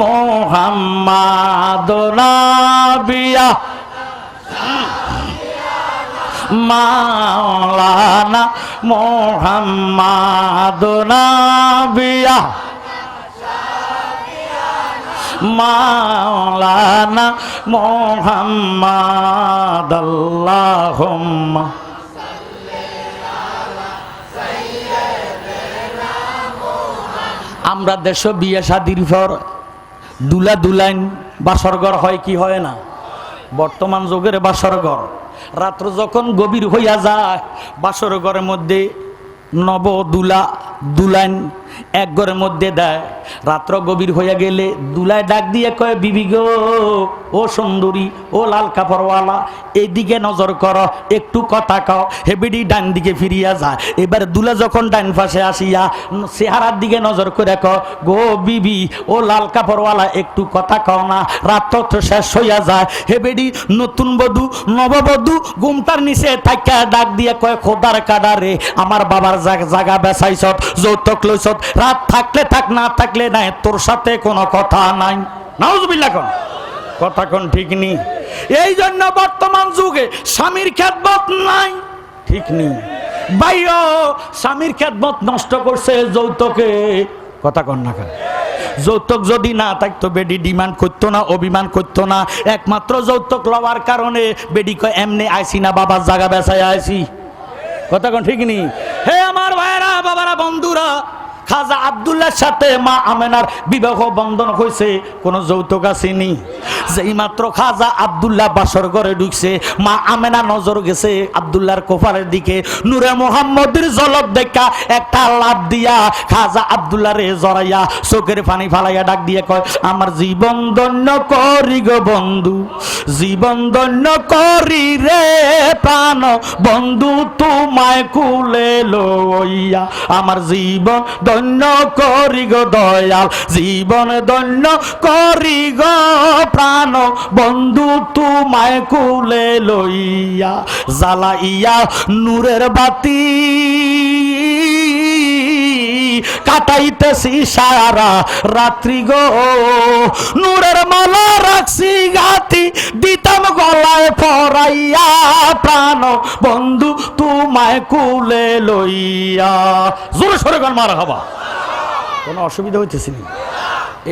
মুহাম্মাদ নাবিয়া মাওলানা মুহাম্মাদ নাবিয়া মাওলানা মুহাম্মাদ আল্লাহুম্মা আমরা দেশ বিয়ে শাদির পর দুলা দুলাইন বাসরঘর হয় কি হয় না? বর্তমান যুগের বাসরঘর রাত্র যখন গভীর হইয়া যায়, বাসরঘরের মধ্যে নব দুলা দুলাইন এক ঘরের মধ্যে দেয়। রাত্র গভীর হয়ে গেলে দুলায় ডাক দিয়ে কয়, বিবি গো, ও সুন্দরী, ও লাল কাপড়ওয়ালা, এইদিকে নজর করো, একটু কথা কও। হেবিডি ডান দিকে ফিরিয়া যায়। এবার দুলা যখন ডান পাশে আসিয়া চেহারার দিকে নজর করে কয়, গো বিবি, ও লাল কাপড়ওয়ালা, একটু কথা কও না, রাত তো শেষ হইয়া যায়। হেবিডি নতুন বধূ, নববধূ ঘুমটার নিচে থাকা ডাক দিয়ে কয়, খোদার কাডারে, আমার বাবার জায়গা বেচাইছত, যৌতুক লইছত, রাত থাকলে থাক, না থাকলে নাই, তোর সাথে কোনো কথা নাই। নাউজুবিল্লাহ কোন কথা কোন ঠিক নেই। এই জন্য বর্তমান যুগে স্বামীর খেদমত নাই, ঠিক নেই। ভাইও স্বামীর খেদমত নষ্ট করছে যৌতুকে, কথা কন না কেন? যৌতুক যদি না থাকতো বেডি ডিমান্ড করতো না, অভিমান করতো না। একমাত্র যৌতুক লওয়ার কারণে বেডি কয়, এমনি আইসি না, বাবার জায়গা বেচাই আইসি। কথা কোন ঠিক নেই। হে আমার ভাইরা, বাবারা, বন্ধুরা, খাজা আব্দুল্লাহর সাথে মা আমেনার বিবাহ বন্ধন হয়েছে, কোন যৌতুক আসেনি। যেই মাত্র খাজা আব্দুল্লাহ বাসর ঘরে ঢুকছে, মা আমেনা নজর গেছে আব্দুল্লাহর কপালের দিকে। নূরে মুহাম্মদের ঝলক দেখা একটা লাভ দিয়া খাজা আব্দুল্লাহ রে জড়াইয়া চোখের পানি ফালাইয়া ডাক দিয়ে কয়, আমার জীবন ধন্য করি গো বন্ধু, জীবন ধন্য করি রে প্রাণ বন্ধু, তোমায় কুলে লইয়া, আমার জীবন ধন্য করি গো দয়াল, জীবন ধন্য করি গো প্রাণ বন্ধু, তোমায় কুলে লইয়া, জ্বালাইয়া নূরের বাতি কাটাইতেছি সারা রাত্রি গো, নূরের মালা রাখছি গাতি, দিতাম গলায় পরাইয়া, প্রাণ বন্ধু তোমায় কুলে লইয়া। জোরে সরে গান মারহাবা। কোনো অসুবিধা হইতেছে না?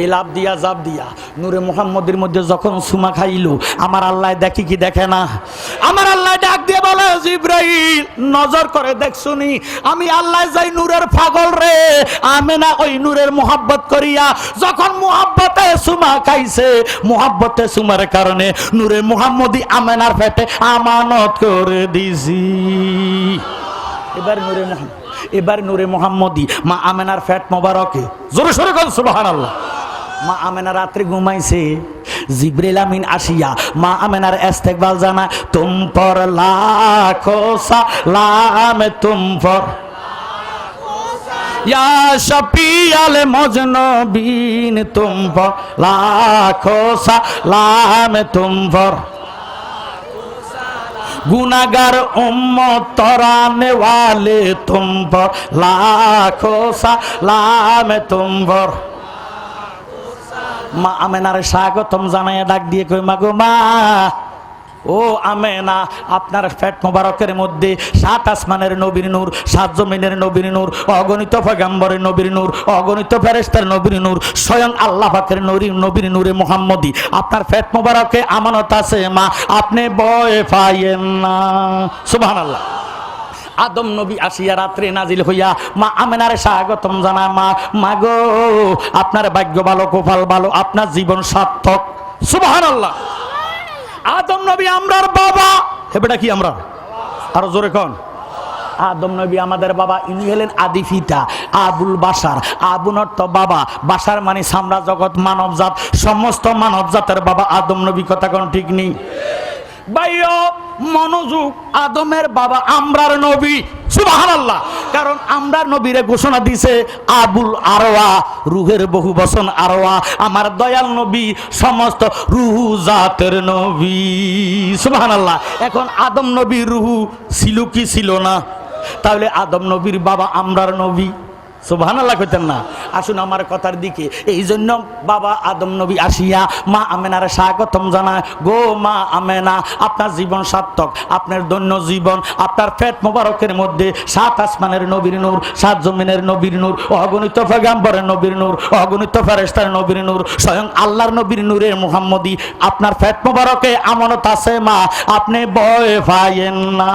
এই লাভ দিয়া জাপ দিয়া নূরে মুহাম্মদের মধ্যে যখন সুমা খাইলো, আমার আল্লাহ দেখি কি দেখে না? আমার আল্লাহ ডাক দিয়ে বলে, জিব্রাইল নজর করে দেখছুনি, আমি আল্লাহ যাই নূরের পাগল রে। আমেনা ওই নূরের মোহাব্বত করিয়া যখন মোহাব্বতে সুমা খাইছে, মোহাব্বতে সুমার কারণে নূরে মুহাম্মদি আমেনার পেটে আমানত করে দিছি। এবার নূরে মুহাম্মদি মা আমেনার ফ্যাট মোবারকে, জোরে সোরে বল সুবহানাল্লাহ। মা আমেনা রাত্রে ঘুমাইছে, জিবরিল আমিন আসিয়া মা আমেনার ইস্তেকবাল জানা, তুম পর লাখো সালাম, তুম পর या शफीअल मजनबीन, तुम पर लाखों सलाम, तुम पर गुनाहगार उम्मत तराने वाले, तुम पर लाखों सलाम, तुम पर। মা আমেনার স্বাগতম জানাইয়া ডাক দিয়ে কই, মা গো মা, ও আমেনা, আপনার পেট মোবারকের মধ্যে 7 আসমানের নবীর নূর, 7 জমিনের নবীর নূর, অগণিত পয়গম্বরের নবীর নূর, অগণিত ফেরেশতার নবীর নূর, স্বয়ং আল্লাহ পাকের নবীর নূরে মুহাম্মদি আপনার পেট মোবারকে আমানত আছে মা, আপনি ভয় পাইয়েন না। সুবহানাল্লাহ। আদম নবী আসিয়া রাত্রে নাজিল হইয়া মা আমেনার স্বাগতম জানা, মা মাগো, আপনার ভাগ্য ভালো, কপাল ভালো, আপনার জীবন সার্থক। সুবহানাল্লাহ। আদম নবী আমরার বাবা, হেবেটা কি আমরা, আরো জোরে কোন? আদম নবী আমাদের বাবা, ইনি হলেন আদি পিতা, আবুল বাশার। আবুল অর্থ বাবা, বাশার মানে সামরা জগৎ, মানবজাত, সমস্ত মানবজাতের বাবা আদম নবী। কথা কোন ঠিক নেই? ভাইও মনোযোগ, আদমের বাবা আমরার নবী। সুবহানাল্লাহ। কারণ আমরার নবীরে ঘোষণা দিছে আবুল আরওয়া, রুহের বহু বচন আরওয়া, আমার দয়াল নবী সমস্ত রুহু জাতের নবী। সুবহানাল্লাহ। এখন আদম নবীর রুহু ছিল কি ছিল না? তাহলে আদম নবীর বাবা আমরার নবী। সুবহানাল্লাহ কইতেন না? আসুন আমার কথার দিকে। এই জন্য বাবা আদম নবী আসিয়া মা আমেনার স্বাগতম জানায়, গো মা আমেনা, আপনার জীবন সার্থক, আপনার দৈন্য জীবন, আপনার পেট মোবারকের মধ্যে 7 আসমানের নবীর নূর, 7 জমিনের নবীর নূর, অগণিত পয়গম্বরের নবীর নূর, অগণিত ফেরেশতার নবীর নূর, স্বয়ং আল্লাহর নবীর নূরের মুহাম্মদি আপনার পেট মোবারকে আমানত আছে মা, আপনি ভয় পাইয়েন না।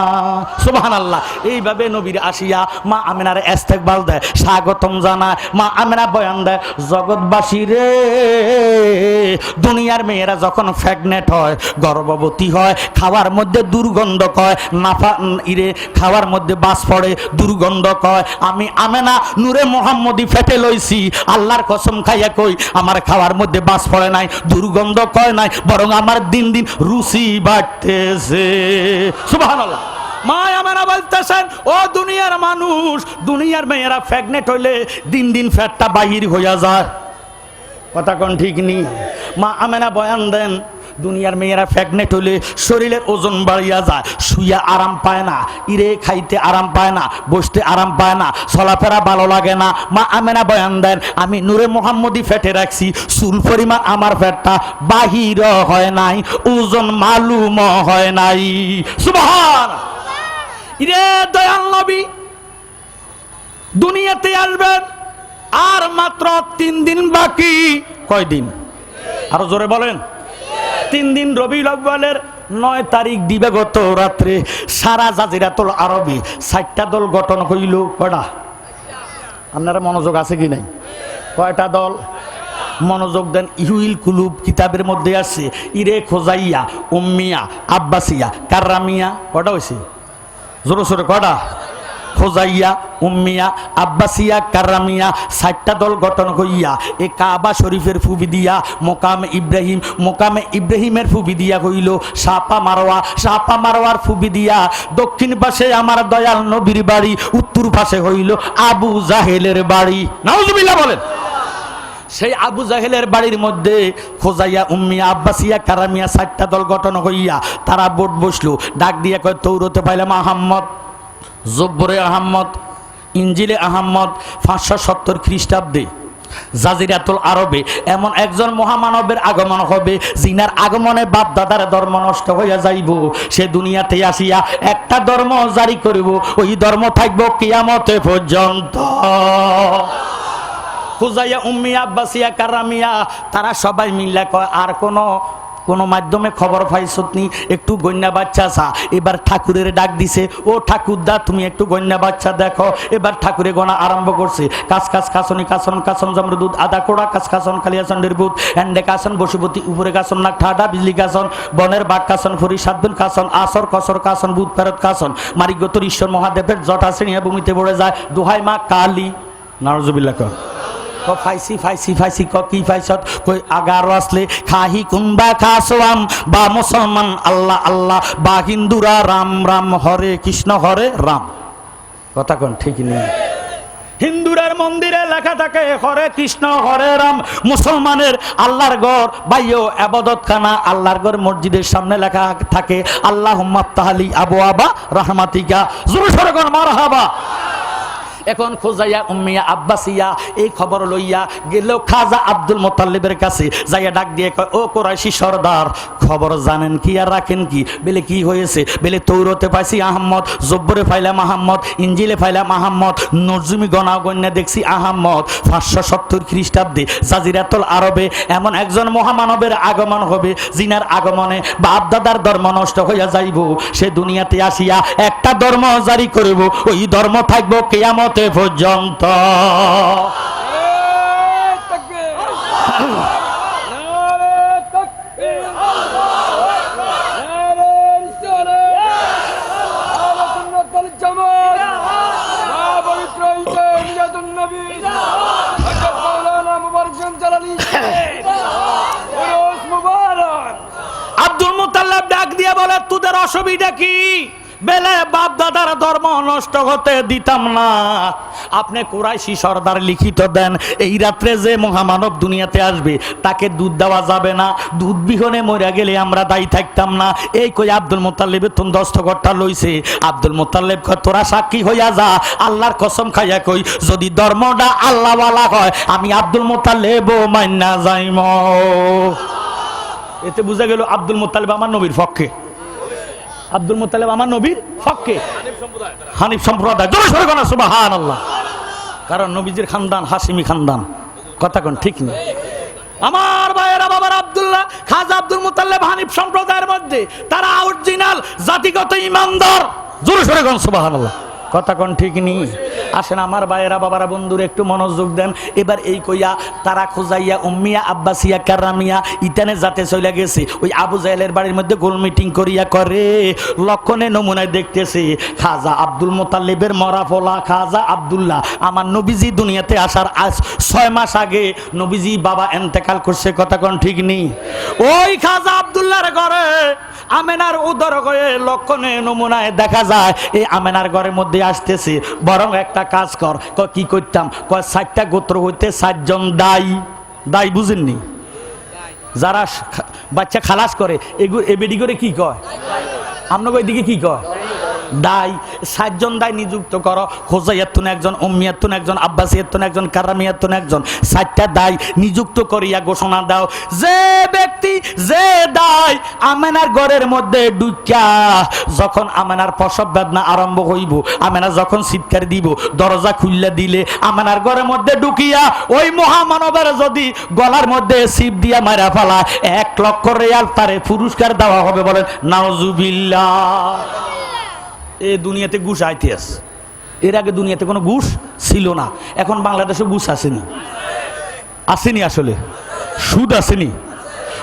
সুবহানাল্লাহ। এইভাবে নবীর আসিয়া মা আমেনার ইস্তেকবাল দেয়, স্বাগতম জানায়। মা আমেনা বয়ান দেয়, জগৎবাসী রে, দুনিয়ার মেয়েরা যখন প্রেগনেন্ট হয়, গর্ভবতী হয়, খাওয়ার মধ্যে দুর্গন্ধ কয়, নাফা ইরে খাওয়ার মধ্যে বাস পড়ে, দুর্গন্ধ কয়, আমি আমেনা নূরে মোহাম্মদী ফেটে লইছি, আল্লাহর কসম খাইয়া কই আমার খাওয়ার মধ্যে বাস পড়ে নাই, দুর্গন্ধ কয় নাই, বরং আমার দিন দিন রুচি বাড়তেছে। সুবহানাল্লাহ। মা আমেনা বলতেছেন, ও দুনিয়ার মানুষ, দুনিয়ার মেয়েরা প্রেগনেন্ট হইলে দিন দিন ফ্যাটটা বাহির হইয়া যায়। কথা কোন ঠিক নেই? মা আমেনা বয়ান দেন, দুনিয়ার মেয়েরা প্রেগনেন্ট হইলে শরীরের ওজন বাড়িয়া যায়, শুইয়া আরাম পায় না, ইরে খাইতে আরাম পায় না, বসতে আরাম পায় না, চলাফেরা ভালো লাগে না। মা আমেনা বয়ান দেন, আমি নূরে মোহাম্মদী ফেটে রাখছি, চুল পরিমাণ আমার ফ্যাটটা বাহির হয় নাই, ওজন মালুম হয় নাই। সুবহান। ইরে দয়াল নবী দুনিয়াতে আসবেন, আর মাত্র 3 দিন বাকি। কয়দিন? আরো জোরে বলেন। 3 দিন। রবিউল আউয়ালের 9 তারিখ দিবাগত রাত্রে সারা জাজিরাতুল আরবে 4টা দল গঠন হইল। কয়টা? আপনারা মনোযোগ আছে কি নাই? কয়টা দল? মনোযোগ দেন। ইহুইল কুলুব কিতাবের মধ্যে আছে, ইরে খোজাইয়া, উম্মিয়া, আব্বাসিয়া, কাররামিয়া। কয়টা হয়েছে? জোরে সোরে কয়টা? খোজাইয়া, উম্মিয়া, আব্বাসিয়া, কাররামিয়া, 4টা দল গঠন হইয়া এ কাবা শরীফের ফুবি দিয়া মোকামে ইব্রাহিমের ফুবি দিয়া হইল সাপা মারোয়া, সাপা মারোয়ার ফুবি দিয়া দক্ষিণ পাশে আমার দয়াল নবীর বাড়ি, উত্তর পাশে হইল আবু জাহেলের বাড়ি। নাউজুবিল্লাহ বলেন। সেই আবু জাহেলের বাড়ির মধ্যে খোজাইয়া, উম্মিয়া, আব্বাসিয়া, কাররামিয়া 4টা দল গঠন হইয়া তারা ভোট বসলো। ডাক দিয়ে কয়, তৌরাতে পাইলাম আহম্মদ, জব্বরে আহম্মদ, ইঞ্জিলে আহম্মদ, 570 খ্রিস্টাব্দে জাজিরাতুল আরবে এমন একজন মহামানবের আগমন হবে, জিনার আগমনে বাপ দাদার ধর্ম নষ্ট হইয়া যাইব। সে দুনিয়াতে আসিয়া একটা ধর্ম জারি করিব, ওই ধর্ম থাকবো কিয়ামতে পর্যন্ত। খুজাইয়া, উম্মিয়া, আব্বাসিয়া, কাররামিয়া তারা সবাই মিলে কয়, আর কোন মাধ্যমে খবর পাইছত নি? একটু গন্যা বাচ্চা চা। এবার ঠাকুরের ডাক দিছে, ও ঠাকুরদা তুমি একটু গন্যা বাচ্চা দেখো। এবার ঠাকুরে গণা আরম্ভ করছে, কাছ কাছ কাছনি কাছন কাছন জমরদুদ আদা কোড়া কাছ কাছন কালিয়াচন্ডের বুধ এন্ডে কাছন বসুপতি উপরে কাছন নাক ঠাডা বিজলি কাছন বনের বাঘ কাছন ফরি সাতদিন কাছন আসর কসর কাছন বুধ ফেরত কাছন মারিগতর ঈশ্বর মহাদেবের জটা শ্রেণিয়া ভূমিতে পড়ে যায়। দোহাই মা কালী। নাউজুবিল্লাহ। ফাইসি ফাইসি ফাইসি কি ফাইসত কই আগারো আসলে খাহি কুম্বা খাসওয়াম বা মুসলমান আল্লাহ আল্লাহ বা হিন্দুরা রাম রাম হরে কৃষ্ণ হরে রাম। কথা কোন ঠিক নেই? হিন্দুরের মন্দিরে লেখা থাকে হরে কৃষ্ণ হরে রাম, মুসলমানের আল্লাহর ঘর বাইও আবাদতখানা, আল্লাহর ঘর মসজিদের সামনে লেখা থাকে আল্লাহুম্মা তাহলি আবু আবা রহমাতিকা। জোরে সরে কোন মারহাবা। এখন খোজাইয়া, উম্মিয়া, আব্বাসিয়া এই খবর লইয়া গেল খাজা আব্দুল মোতাল্লিবের কাছে, যাইয়া ডাক দিয়ে কয়, ও কুরাইশি সর্দার, খবর জানেন কি আর রাখেন কি? বেলে কি হয়েছে? বেলে তৌরতে পাইছি আহম্মদ, জব্বরে পাইলাম আহম্মদ, ইঞ্জিলে পাইলাম আহম্মদ, নজরুমি গণা গণ্যা দেখছি আহম্মদ। 570 খ্রিস্টাব্দে জাজিরাতুল আরবে এমন একজন মহামানবের আগমন হবে, জিনার আগমনে বাপ দাদার ধর্ম নষ্ট হইয়া যাইব। সে দুনিয়াতে আসিয়া একটা ধর্ম জারি করিব, ওই ধর্ম থাকবো কিয়ামত পর্যন্ত। আব্দুল মুতাল্লিব ডাক দিয়ে বলে, তোদের অসুবিধা কি? বেলে বাপ দাদার ধর্ম নষ্ট হতে দিতাম না। আপনি কুরাইশি সর্দার লিখিত দেন, এই রাত্রে যে মহামানব দুনিয়াতে আসবে তাকে দুধ দেওয়া যাবে না, দুধ বিহনে মরে গেলে আমরা দায়ী থাকতাম না। এই কই আব্দুল মুতাল্লিবের তুন দস্তখতটা লইছে। আব্দুল মুতাল্লিব কয়, তোরা সাক্ষী হইয়া যা, আল্লাহর কসম খাইয়া কই, যদি ধর্মটা আল্লাহওয়ালা হয় আমি আব্দুল মুতাল্লিব মাইন্না যাইম। এতে বুঝা গেল আব্দুল মুতাল্লিব আমার নবীর পক্ষে, আব্দুল মুতাল্লিব আমার নবীর পক্ষে, হানিফ সম্প্রদায়। জোরে সরে কোন সুবহানাল্লাহ। কারণ নবীজির খানদান হাশিমি খানদান। কথা কোন ঠিক নেই? আমার ভাইয়েরা, বাবার আব্দুল্লাহ খাজা আব্দুল মুতাল্লিব হানিফ সম্প্রদায়ের মধ্যে তারা অরিজিনাল জাতিগত ইমানদার। জোরে সরে কোন সুবহানাল্লাহ। কথা কোন ঠিক নেই? আসেন আমার ভাইয়েরা বাবারা বন্ধুরা একটু মনোযোগ দেন। এবার এই কইয়া তারা খোঁজাইয়া উম্মিয়া আব্বাসিয়া কারামিয়া ইতানে যাতে চলে গেছে ওই আবু জাহেলের বাড়ির মধ্যে গোল মিটিং করিয়া করে লক্ষণে নমুনায় দেখতেছে খাজা আব্দুল মোতাল্লিবের মরা ফলা খাজা আব্দুল্লাহ আমার নবীজি দুনিয়াতে আসার আজ 6 মাস আগে নবীজি বাবা এন্তেকাল করছে, কথা কোন ঠিক নেই। ওই খাজা আব্দুল্লাহর ঘরে আমেনার উদর করে লক্ষণে নমুনায় দেখা যায় এই আমেনার ঘরের মধ্যে আসতেছে। বরং একটা কাজ কর, কি করতাম, 7টা গোত্র হইতে 7 জন দায়ী। দায়ী বুঝেননি? যারা বাচ্চা খালাস করে এ বেডি করে কি কয়, আপনাকে ওইদিকে কি কয়, দায়। 7 জন দায় নিযুক্ত করো, খোজাইয়াতুন একজন, উম্মিয়াতুন একজন, আব্বাসিয়াতুন একজন, কারামিয়াতুন একজন, 7টা দায় নিযুক্ত করিয়া ঘোষণা দাও যে ব্যক্তি যে দায় আমেনার ঘরের মধ্যে ঢুকিয়া যখন আমেনার প্রসব বেদনা আরম্ভ হইব, আমেনা যখন চিৎকার দিব দরজা খুললে দিলে আমেনার ঘরের মধ্যে ঢুকিয়া ওই মহামানবের যদি গলার মধ্যে সিপ দিয়া মারা ফেলা 1 লক্ষ রিয়াল তারে পুরস্কার দেওয়া হবে। বলেন নাউজুবিল্লাহ। এ দুনিয়াতে ঘুষ আইতে আছে, এর আগে দুনিয়াতে কোনো ঘুষ ছিল না। এখন বাংলাদেশে ঘুষ আসেনি, আসেনি, আসলে সুদ আসেনি।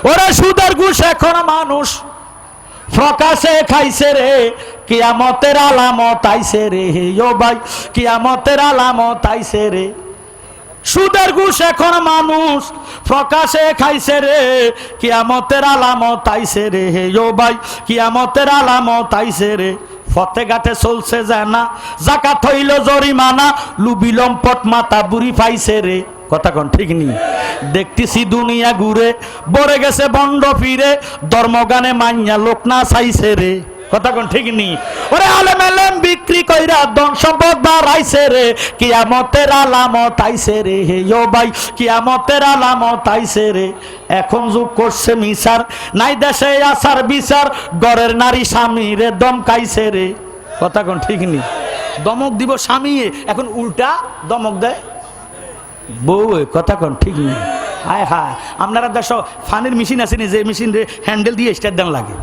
ওরা সুদ আর ঘুষ এখন মানুষ প্রকাশে খাইছে রে, কিয়ামতের আলামত আইছে রে, ও ভাই কিয়ামতের আলামত আইছে রে। সুদের ঘুষ এখন মানুষ প্রকাশে খাইছে রে, কিয়ামতের আলামত আইছে রে, ও ভাই কিয়ামতের আলামত আইছে রে। ফতে ঘাটে চলছে জানা, জাকাত হইল জরিমানা, লুবি লম্পট মাথা বুড়ি পাইছে রে, কথা কোন ঠিক নি। দেখতেছি দুনিয়া ঘুরে বরে গেছে বন্ড ফিরে, ধর্মগানে মাইয়া লোক না চাইছে রে, কথা কোন ঠিক নি। ওরে আলেম আলেম বিক্রি কইরা ধন সম্পদ বাড়াইছে রে, কিয়ামতের আলামত আইছে রে, হে ও ভাই কিয়ামতের আলামত আইছে রে। এখন যুগ করছে মিসার, নাই দেশে আসার বিচার, ঘরের নারী স্বামীরে দমকাইছে রে, কথা কোন ঠিক নি। দমক দিব স্বামী, এখন উল্টা দমক দেয় বউ, কথা কোন ঠিক নেই। হায় হায়, আপনারা দেশ ফানির মেশিন আছে নি, যে মেশিন হ্যান্ডেল দিয়ে স্টার্ট দেন লাগে,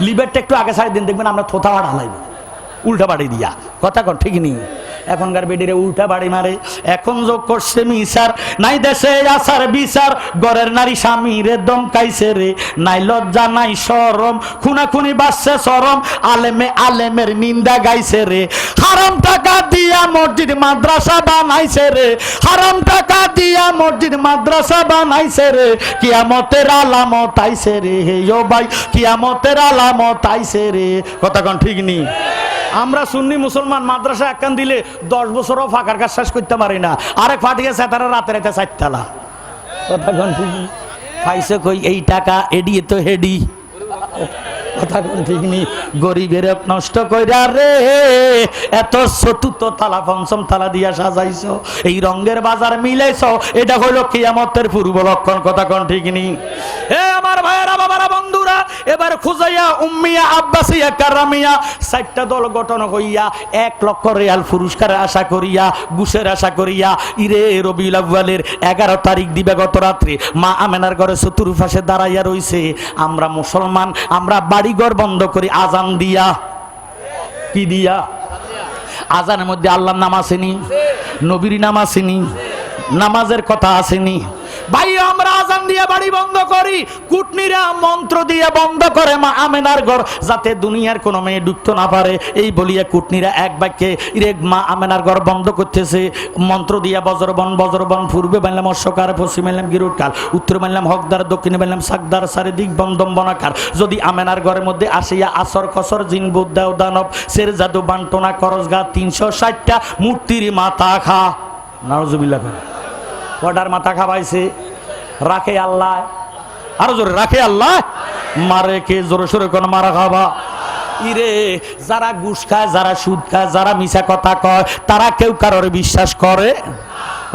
লিভারটা একটু আগে সাইড দিন, দেখবেন আমরা থোথা ভাড়া লাগবে উল্টা বাড়ি দিয়া, কথা কোন ঠিক নেই। এখনকার বেডিরে উল্টা বাড়ি মারে। এখন যোগ করছে মিসার, নাই দেশে আসার বিচার, ঘরের নারী স্বামীরে দমকাইছে রে, নাই লজ্জা নাই শরম, খুনাখুনি বাসছে শরম, আলেমে আলেমের নিন্দা গাইছে রে। হারাম টাকা দিয়া মসজিদ মাদ্রাসা বানাইছে রে, হারাম টাকা দিয়া মসজিদ মাদ্রাসা বানাইছে রে, কিয়ামতের আলামত আইছে রে, হে ও ভাই কিয়ামতের আলামত আইছে রে, কথা কোন ঠিক নেই। আমরা সুন্নি মুসলমান মাদ্রাসা একখান দিলে 10 বছরও ফাঁকার কাজ শেষ করতে পারি না, আরেক ফাটিয়েছে তারা রাতে রাতে 4 তালা, কথা কোন ঠিক নেই। খাইছে কই এই টাকা এডিয়ে তো হেডি, কথা কোন ঠিক নেই। গরিবের নষ্ট কইরা রে, এত 4র্থ তালা 5ম তালা দিয়া সাজাইছ, এই রঙের বাজার মিলাইছ, এটা হইল কিয়ামতের পূর্ব লক্ষণ, কথা কোন ঠিক নেই। হে আমার ভাইয়েরা বাবারা বন্ধুরা, এবার খুঁজাইয়া উম্মিয়া আব্বাসিয়া কারামিয়া 4টা দল গঠন হইয়া 1 লক্ষ রিয়াল পুরস্কারের আশা করিয়া, ঘুষের আশা করিয়া, ইরে রবিউল আউয়ালের 11 তারিখ দিবে গত রাত্রে মা আমেনার ঘরে চতুর্পাশে দাঁড়াইয়া রইছে। আমরা মুসলমান, আমরা বাড়িঘর বন্ধ করি আজান দিয়া, কি দিয়া? আজানের মধ্যে আল্লাহর নাম আসেনি, নবীর নাম আসেনি, নামাজের কথা আসেনি। ভাই আমরা আজান দিয়ে বাড়ি বন্ধ করি, কুটনিরা মন্ত্র দিয়ে বন্ধ করে মা আমেনার ঘর, যাতে দুনিয়ার কোনো মেয়ে ঢুকতে না পারে। এই বলিয়া কুটনিরা এক বাক্যে ইরে মা আমেনার ঘর বন্ধ করতেছে, মন্ত্র দিয়া বজ্রবন বজ্রবন, পূর্বে মানলাম অশ্বকার, পশ্চিমে মানলাম গিরুটকাল, উত্তরে মানলাম হকদার, দক্ষিণে মানলাম সাকদার, চারিদিক বন্দম বনাকার। যদি আমেনার ঘরের মধ্যে আসিয়া আসর কসর জিন বুদ্ধাও দানব সের জাদু বান্টনা করসগা 360টা মূর্তির মাথা খা, নাউজুবিল্লাহ। কটার মাথা খাওয়াইছে? রাখে আল্লাহ, আরো জোরে রাখে আল্লাহ, মারে কে? জোরে সোরে কোন মারা খাবা। ইরে যারা ঘুষ খায়, যারা সুদ খায়, যারা মিছা কথা কয়, তারা কেউ কারোর বিশ্বাস করে?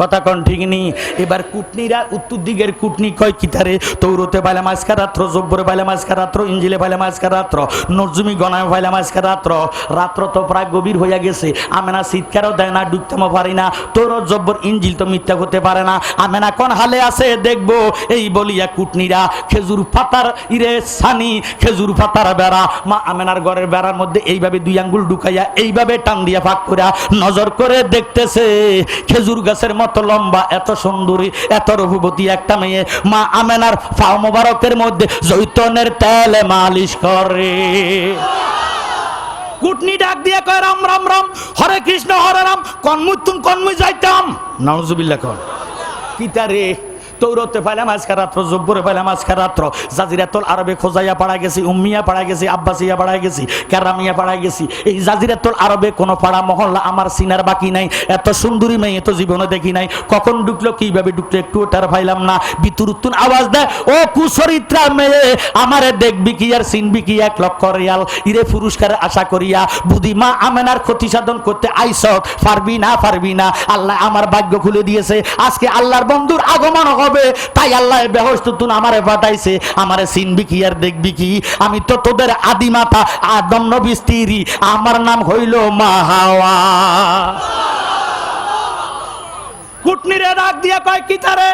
কথা কোন ঠিক নি? এবার কুটনিরা উত্তর দিকের কুটনি কয় কিতারে তৌরতে পাইলাম আজকে রাত্র, জব্বরে পাইলাম আজকে রাত্র, ইঞ্জিলে পাইলাম আজকে রাত্র, নজমি গনায় পাইলাম আজকে রাত্র। রাত্র তো প্রায় গভীর হইয়া গেছে, আমেনা চিৎকারও দেয় না, ডুবতেও পারি না, তোর জব্বর ইঞ্জিল তো মিথ্যা করতে পারে না, আমেনা কোন হালে আছে দেখবো। এই বলিয়া কুটনিরা খেজুর পাতার ইরে সানি, খেজুর পাতার বেড়া মা আমেনার ঘরের বেড়ার মধ্যে এইভাবে দুই আঙ্গুল ঢুকাইয়া এইভাবে টান দিয়া ফাঁক করিয়া নজর করে দেখতেছে। খেজুর গাছের মতো লম্বা, এত সুন্দরী, এত রূপবতী একটা মেয়ে মা আমেনার পা মোবারকের মধ্যে জৈতনের তেলে মালিশ করে। কুটনি ডাক দিয়ে কয় রাম রাম রাম, হরে কৃষ্ণ হরে রাম, কনমুই তুম কনমুই যাইতাম। নাউজুবিল্লাহ কন কিতারে তৌরতে পাইলাম আজকে রাত্র, জব্বরে পাইলাম আজকে রাত্র, জাজিরাতুল আরবে খোঁজাইয়া পাড়া গেছি, উম্মিয়া পাড়া গেছি, আব্বাসিয়া পাড়া গেছি, কেরামিয়া পাড়া গেছি। এই জাজিরাতুল আরবে কোনো পাড়া মহল্লা আমার সিনার বাকি নাই। এত সুন্দরী মেয়ে তো জীবনে দেখি নাই। কখন ঢুকলো, কিভাবে ঢুকলো, একটু ওটার পাইলাম না। বিতুরুত্তুন আওয়াজ দেয়, ও কুচরিত্রা মেয়ে, আমারে দেখবি কি আর চিনবি কি? 1 লক্ষ রিয়াল ইরে পুরস্কারের আশা করিয়া বুদ্ধি মা আমেনার ক্ষতি সাধন করতে আইস, পারবি না পারবি না। আল্লাহ আমার ভাগ্য খুলে দিয়েছে, আজকে আল্লাহর বন্ধুর আগমন হবে, তাই আল্লাহ বেহস্ত তুন আমারে পাঠাইছে। আমারে চিনবি কি আর দেখবি কি? আমি তো তোদের আদি মাতা আদম নবীর স্ত্রী, আমার নাম হইল মা হাওয়া। কুটনিরে ডাক দিয়া কয় কিতারে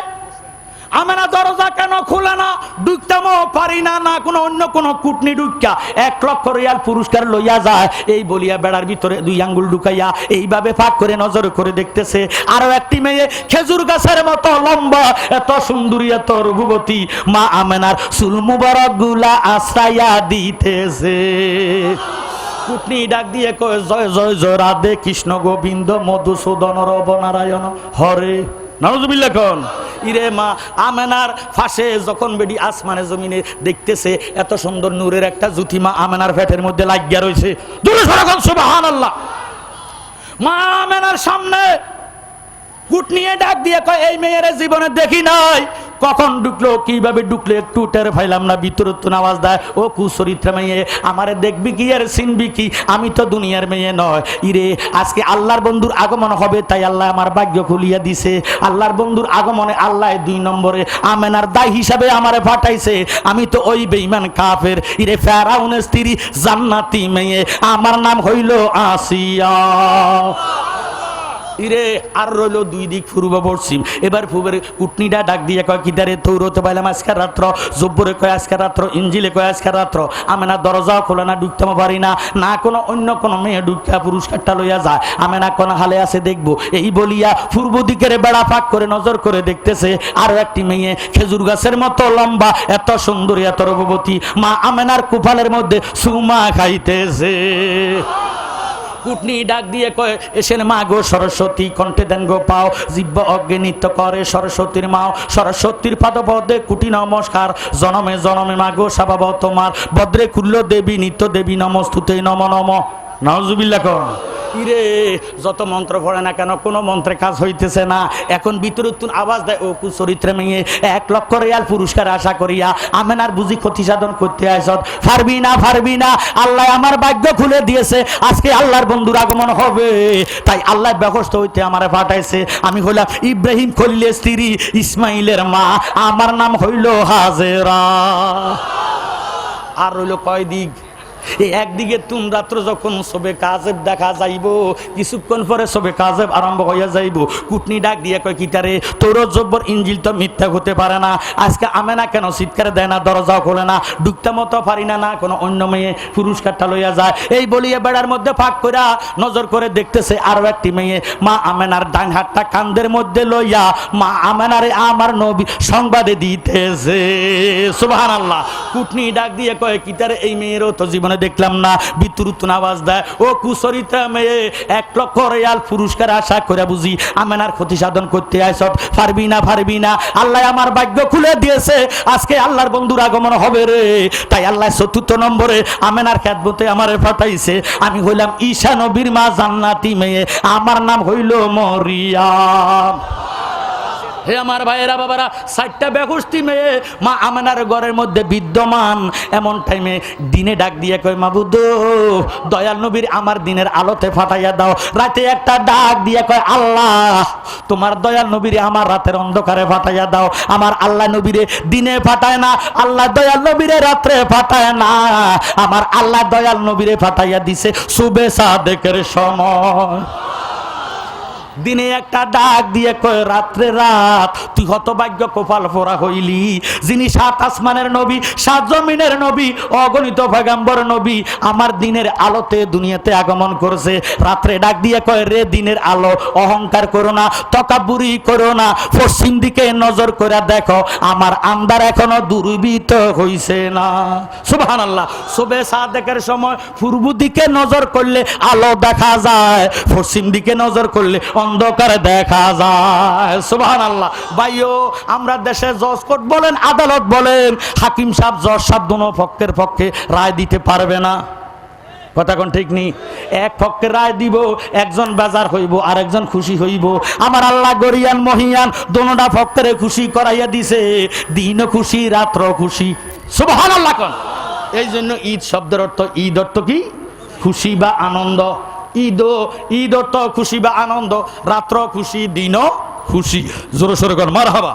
আমেনা দরজা কেন খুলে না? ঢুকতেও পারি না, না কোনো অন্য কোনো কুটনি ঢুকা 1 লক্ষ রিয়াল পুরস্কার লইয়া যায়। এই বলিয়া বেড়ার ভিতরে 2 আঙ্গুল ঢুকাইয়া এইভাবে ফাঁক করে নজর করে দেখতেছে। আরো একটি মেয়ে খেজুর গাছের মতো লম্বা, এত সুন্দরী, এত রূপবতী মা আমেনার চুল মুবারক গুলা আশ্রাইয়া দিতেছে। কুটনি ডাক দিয়ে কয় জয় জয় জয় রাধে কৃষ্ণ গোবিন্দ মধুসূদন রব নারায়ণ হরে। নাউজুবিল্লাহ কোন ইরে মা আমেনার ফাঁসে যখন বেডি আসমানে জমিনে দেখতেছে এত সুন্দর নূরের একটা জুতি মা আমেনার পেটের মধ্যে লাগিয়া রয়েছে। দূরে সরে কোন সুবহানাল্লাহ। মা আমেনার সামনে কুটনিয়ে ডাক দিয়ে কয় এই মেয়ের জীবনে দেখি নাই, কখন ঢুকলো, কিভাবে ঢুকলো, একটু টের পাইলাম না। বিতরত্তুন আওয়াজ দেয়, ও কুচরিত্রা মেয়ে, আমারে দেখবি কি আর চিনবি কি? আমি তো দুনিয়ার মেয়ে নয়। ইরে আজকে আল্লাহর বন্ধুর আগমন হবে, তাই আল্লাহ আমার ভাগ্য খুলিয়া দিছে। আল্লাহর বন্ধুর আগমনে আল্লাহ 2 নম্বরে আমেনার দায় হিসাবে আমারে পাঠাইছে। আমি তো ওই বেঈমান কাফের ইরে ফেরাউনের স্ত্রী জান্নাতি মেয়ে, আমার নাম হইল আসিয়া। ইরে আর রইল 2 দিক পূর্ব পশ্চিম। এবার পূবের কুটনিটা ডাক দিয়ে কয় কিদারে তৌরতে পাইলাম আজকে রাত্র, জব্বরে কয় আজকে রাত্র, ইঞ্জিলে কয় আজকে রাত্র। আমেনা দরজাও খোলে না, ঢুকতে পারি না, না কোনো অন্য কোনো মেয়ে ঢুকা পুরস্কারটা লইয়া যায়। আমেনা কোন হালে আছে দেখবো। এই বলিয়া পূর্ব দিকের বেড়া ফাঁক করে নজর করে দেখতেছে আরো একটি মেয়ে খেজুর গাছের মতো লম্বা, এত সুন্দরী, এত রূপবতী মা আমেনার কুফালের মধ্যে সুমা খাইতেছে। কুটনি ডাক দিয়ে কয় এসেন মা গো সরস্বতী, কণ্ঠে দেন গো পাও, জিহ্বা অজ্ঞে নৃত্য করে সরস্বতীর মাও। সরস্বতীর পাদপদে কুটি নমস্কার, জনমে জনমে মা গো স্বভাব তোমার। ভদ্রে কুল্য দেবী নিত্য দেবী নমস্তুতে নম নম। নাউজুবিল্লাহ কোন ইরে যত মন্ত্র পড়ে না কেন কোনো মন্ত্রে কাজ হইতেছে না। এখন বিতরুত্তুন আওয়াজ দেয়, ও কুচরিত্রা মেয়ে, 1 লক্ষ রিয়াল পুরস্কার আশা করিয়া আমেনার বুঝি ক্ষতি সাধন করতে আইছত? পারবি না পারবি না, আল্লাহ আমার ভাগ্য খুলে দিয়েছে, আজকে আল্লাহর বন্ধুর আগমন হবে, তাই আল্লাহ ব্যবস্থা হইতে আমারে পাঠাইছে। আমি হইলাম ইব্রাহিম খলিলের স্ত্রী, ইসমাইলের মা, আমার নাম হইল হাজেরা। আর রইল কয় দিক? একদিকে তুম রাত্র যখন সবে কাজেব দেখা যাইব, কিছুক্ষণ পরে সবে কাজেব আরম্ভ হইয়া যাইব। কুটনি ডাক দিয়ে কয় কিটারে তোর জব্বর ইঞ্জিল তো মিথ্যা হতে পারে না। আজকে আমেনা কেন চিৎকার দেয় না, দরজাও খোলে না, ঢুকতে মতো পারি না, না কোনো অন্য মেয়ে পুরস্কারটা লইয়া যায়। এই বলিয়া বেড়ার মধ্যে ফাঁক কইরা নজর করে দেখতেছে আরো একটি মেয়ে মা আমেনার ডান হাতটা কান্দের মধ্যে লইয়া মা আমেনারে আমার নবী সংবাদে দিতেছে। সুবহানাল্লাহ। কুটনি ডাক দিয়ে কয় কিটারে এই মেয়েরও তো জীবন দেখলাম না। বিতরুত্তুন আওয়াজ দেয়, ও কুচরিত্রা মেয়ে, 1 লক্ষ রিয়াল পুরস্কার আশা করে বুঝি আমেনার ক্ষতি সাধন করতে আইছত? পারবি না পারবি না, আল্লাহ আমার ভাগ্য খুলে দিয়েছে, আজকে আল্লাহর বন্ধুর আগমন হবে রে। তাই আল্লাহ 4র্থ নম্বরে আমেনার খেদমতে আমারে পাঠাইছে। আমি হইলাম ঈশা নবীর মা, জান্নাতি মেয়ে, আমার নাম হইল মরিয়াম। হে আমার ভাইয়েরা বাবারা, 4টা বেহুশটি মেয়ে মা আমেনার ঘরের মধ্যে বিদ্যমান। এমন টাইমে দিনে ডাক দিয়ে কয়, মাবুদ দয়াল নবীর আমার দিনের আলোতে ফাটাইয়া দাও। রাতে একটা ডাক দিয়ে কয়, আল্লাহ তোমার দয়াল নবীরে আমার রাতের অন্ধকারে ফাটাইয়া দাও। আমার আল্লাহ নবীরে দিনে ফাটায় না, আল্লাহ দয়াল নবীরে রাত্রে ফাটায় না। আমার আল্লাহ দয়াল নবীরে ফাটাইয়া দিছে সুবে সাদেকের সময়। দিনে একটা ডাক দিয়ে কয়, রাত্রে রাত তুই হতভাগ্য কপাল পোড়া হইলি, যিনি 7 আসমানের নবী, 7 জমিনের নবী, অগণিত পয়গম্বর নবী আমার দিনের আলোতে দুনিয়াতে আগমন করেছে। রাত্রে ডাক দিয়ে কয়, রে দিনের আলো, অহংকার করো না, তকাব্বুরি করো না, পশ্চিম দিকে নজর করে দেখো, আমার আন্দার এখনো দূরীভূত হইছে না। সুবহানাল্লাহ। সুবে সাদেকের সময় পূর্ব দিকে নজর করলে আলো দেখা যায়, পশ্চিম দিকে নজর করলে অন্ধকার দেখা যায়। সুবহানাল্লাহ। ভাইও, আমরা দেশে জজ কোর্ট বলেন, আদালত বলেন, হাকিম সাহেব, জজ সাহেব দুনো পক্ষের পক্ষে রায় দিতে পারবে না। কথা কোন ঠিক নেই? এক পক্ষে রায় দিব, একজন বেজার হইব আর একজন খুশি হইব। আমার আল্লাহ গরিয়ান মহিয়ান দোনোটা পক্ষের খুশি করাইয়া দিছে, দিনও খুশি রাত্র খুশি। সুবহানাল্লাহ কোন। এই জন্য ঈদ শব্দের অর্থ, ঈদ অর্থ কি? খুশি বা আনন্দ। ঈদ অর্থ খুশি বা আনন্দ, রাত্র খুশি দিনও খুশি। জোরে সোরে কর মারহাবা।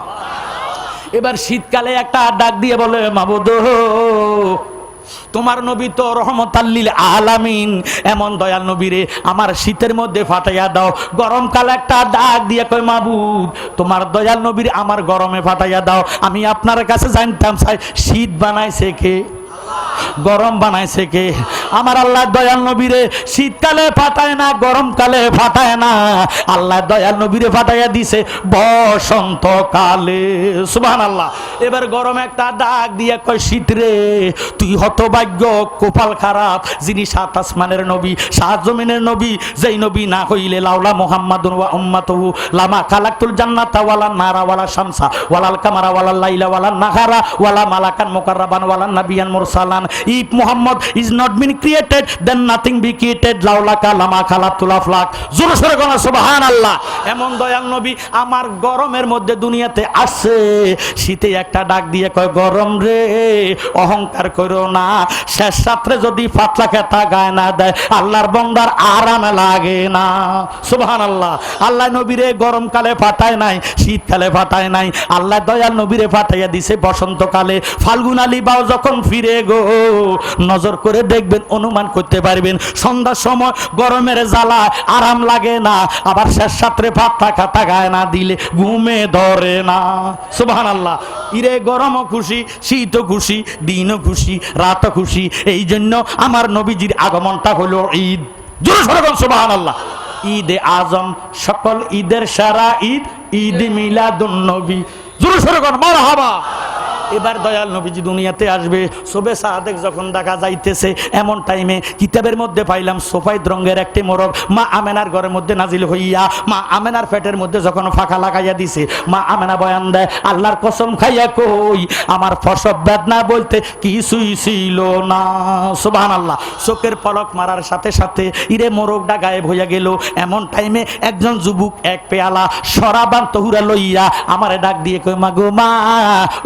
এবার শীতকালে একটা ডাক দিয়ে বলে, মাবুদ তোমার নবী তো রহমতাল লিল আলামিন, এমন দয়াল নবীরে আমার শীতের মধ্যে ফাটাইয়া দাও। গরমকালে একটা ডাক দিয়ে কয়, মাবুদ তোমার দয়াল নবীর আমার গরমে ফাটাইয়া দাও। আমি আপনার কাছে জানতাম চাই, শীত বানাইছে কে? গরম বানাইছে কে? আমার আল্লাহ দয়াল নবীরে শীতকালে ফাটায় না, গরমকালে ফাটায় না, আল্লাহ দয়াল নবীরে ফাটাইয়া দিছে বসন্তকালে। সুবহানাল্লাহ। এবার গরম একটা ডাক দিয়ে কয়, শীত রে তুই হতভাগ্য কপাল খারাপ, যিনি 7 আসমানের নবী, 7 জমিনের নবী, যেই নবী না হইলে লাউলা মুহাম্মাদুন ওয়া উম্মাতুহু লামা খালাকতুল জান্নাতা ওয়ালা নারা ওয়ালা শামসা ওয়ালাল কামারা ওয়ালাল লাইলা ওয়ালান নাহারা ওয়ালা মালাকান মুকাররাবান ওয়ালান নাবিয়ান মুরসালান। If Muhammad is not been created, then nothing be created. লাউলাকা Lama খালাকতুল আফলাক। জোরে সোরে কোন সুবহানাল্লাহ। এমন দয়াল নবী আমার গরমের মধ্যে দুনিয়াতে আসছে। শীতে একটা ডাক দিয়ে কয়, গরম রে অহংকার করো না, শেষ রাত্রে যদি পাতলা খেতা গায়ে না দেয় আল্লাহর বান্দার আরাম লাগে না। সুবহানাল্লাহ। আল্লাহ নবীরে গরমকালে ফাটায় নাই, শীতকালে ফাটায় নাই, আল্লাহ দয়াল নবীরে ফাটাইয়া দিছে বসন্তকালে। ফাল্গুন আলী বাও যখন ফিরে গো, নজর করে দেখবেন, অনুমান করতে পারবেন, সন্ধ্যার সময় গরমের জ্বালা আরাম লাগে না, আবার শেষ রাত্রে পাতলা খাতা গায়ে না দিলে ঘুমে ধরে না। সুবহানাল্লাহ। ইরে গরমও খুশি, শীতও খুশি, দিনও খুশি, রাতও খুশি। এই জন্য আমার নবীজির আগমনটা হলো ঈদ। জোরে সোরে বলুন সুবহানাল্লাহ। ঈদে আজম, সকল ঈদের সেরা ঈদ, ঈদ মিলাদুন নবী। জোরে সোরে বলুন মারহাবা। এবার দয়াল নবীজি দুনিয়াতে আসবে। শোবে সাদেক যখন দেখা যাইতেছে, এমন টাইমে কিতাবের মধ্যে পাইলাম সফেদ রঙের একটি মোরগ মা আমেনার ঘরের মধ্যে নাজিল হইয়া মা আমেনার পেটের মধ্যে যখন ফাঁকা লাগাইয়া দিছে, মা আমেনা বয়ান দেয়, আল্লাহর কসম খাইয়া কই আমার প্রসব বেদনা বলতে কিছুই ছিল না। সুবহানাল্লাহ। চোখের পলক মারার সাথে সাথে ইরে মোরগটা গায়েব হইয়া গেল। এমন টাইমে একজন যুবক এক পেয়ালা শরাবান তহুরা লইয়া আমারে ডাক দিয়ে কই, মা গো মা,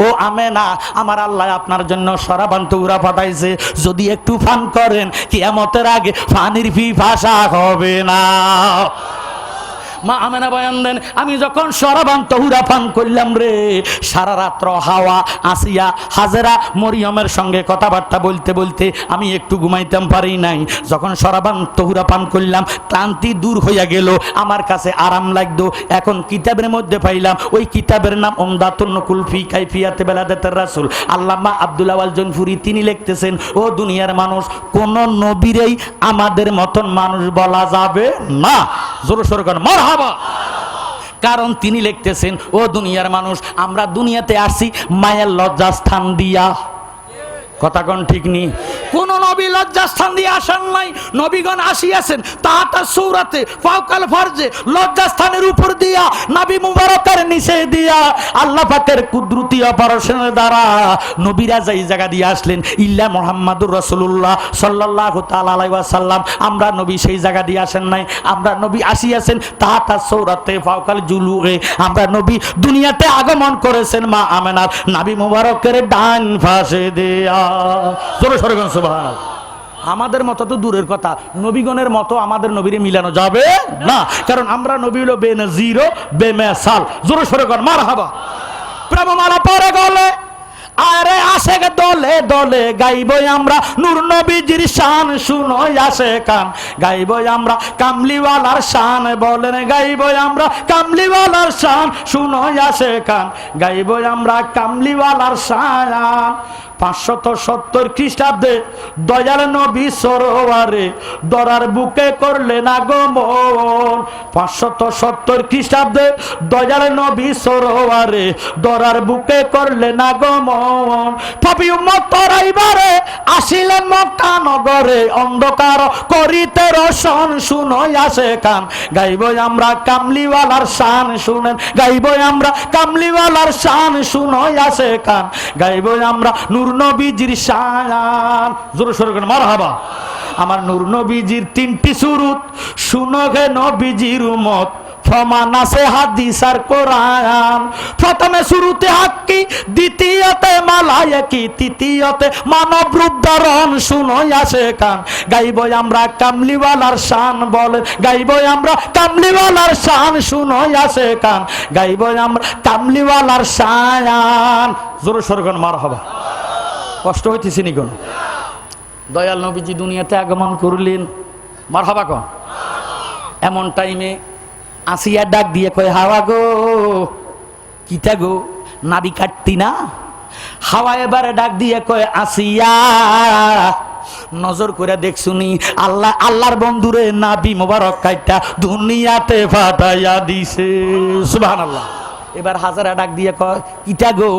ও আমেনা, আমার আল্লাহ আপনার জন্য শরাবান তহুরা পাঠাইছে, যদি একটু পান করেন কিয়ামতের আগে পানির পিপাসা হবে না। মা আমেনা বয়ান দেন, আমি যখন শরাবান তহুরা পান করলাম রে, সারা রাত্র হাওয়া আসিয়া হাজেরা মরিয়মের সঙ্গে কথাবার্তা বলতে বলতে আমি একটু ঘুমাইতাম পারি নাই। যখন শরাবান তহুরা পান করলাম, ক্লান্তি দূর হইয়া গেল, আমার কাছে আরাম লাগতো। এখন কিতাবের মধ্যে পাইলাম, ওই কিতাবের নাম উমদাতুন নকুল ফি কাইফিয়াতে বেলাদাতের রাসূল, আল্লামা আব্দুল আওয়াল জনপুরি। তিনি লিখতেছেন, ও দুনিয়ার মানুষ, কোন নবীরেই আমাদের মতন মানুষ বলা যাবে না। জোরে সোরে কোন মারহাবা। কারণ তিনি লিখতেছেন, ও দুনিয়ার মানুষ, আমরা দুনিয়াতে আসি মায়ের লজ্জাস্থান দিয়া। কথা কোন ঠিক নি? কোন নবী লজ্জাস্থান দিয়ে আসেন নাই, নবীগণ আসিয়াছেন তাহাটা সূরাতে ফাওকাল ফারজে লজ্জাস্থানের উপর দিয়া নবী মুবারকের নিচে দিয়া আল্লাহ পাকের কুদরতি অপারেশনের দ্বারা নবীরা যেই জায়গা দিয়ে আসলেন ইল্লা মুহাম্মাদুর রাসূলুল্লাহ সাল্লাল্লাহু তাআলা আলাইহি ওয়াসাল্লাম, আমরা নবী সেই জায়গা দিয়ে আসেন নাই, আমরা নবী আসিয়াছেন তাহাটা সূরাতে ফাওকাল জুলুগে, আমরা নবী দুনিয়াতে আগমন করেছেন মা আমেনার নবী মুবারকের ডান পাশে দিয়া। জোরে সরে বলুন সুবহানাল্লাহ। আমাদের মতো তো দূরের কথা, নবীগণের মতো আমাদের নবীরে মিলানো যাবে না, কারণ আমরা নবী হলো বেনজির ও বেমিসাল। জোরে সরে বলুন মারহাবা। প্রেমমালা পরে গলে আরে আশেক দলে দলে গাইবই আমরা নূর নবীজির শান, শুনো আসে কান গাইবই আমরা কামলিওয়ালার শান, বলেন গাইবই আমরা কামলিওয়ালার শান, শুনো আসে কান গাইবই আমরা কামলিওয়ালার শান। 570 খ্রিস্টাব্দে দয়াল নবী সরোয়ারে দরার বুকে করলেন আগমন। 570 খ্রিস্টাব্দে দয়াল নবী সরোয়ারে দরার বুকে করলেন আগমন। পাপী উম্মত তরাইবারে আসিলেন মক্কা নগরে, অন্ধকার করিতে রোশন, শুনো আসে কান গাইবই আমরা কামলিওয়ালার শান, শুনেন গাইবই আমরা কামলিওয়ালার শান, শুনো আসে কান গাইবই আমরা নূর নবীজির শান। জোরে সরে বলেন মারহাবা। আমার নূর নবীজির 3টি সুরুত, শুনো গে নবীজির উম্মত, প্রমাণ আছে হাদিস আর কোরআন। প্রথমে শুরুতে হাক্কি, দ্বিতীয়তে মালায়েকি, তৃতীয়তে মানব রূপ ধারণ, শুনো আসে কান গাইবই আমরা কামলিওয়ালার শান, বলেন গাইবই আমরা কামলিওয়ালার শান, শুনো আসে কান গাইবই আমরা কামলিওয়ালার শান। জোরে সরে বলেন মারহাবা। কষ্ট হইতেছে নি কোন? দয়াল নবীজি দুনিয়াতে আগমন করলেন, মারহাবা কোন? এমন টাইমে আসিয়া ডাক দিয়ে কয় হাওয়া গো, কিটা গো, নাবি কাটতি না? হাওয়া এবারে ডাক দিয়ে কয় আসিয়া, নজর করে দেখছুনি আল্লাহ আল্লাহর বন্ধুরে নাবি মোবারক কাইটা দুনিয়াতে ফাটাইয়া দিছে। সুবহানাল্লাহ। এবার হাজারা ডাক দিয়ে কয় কিটা গো,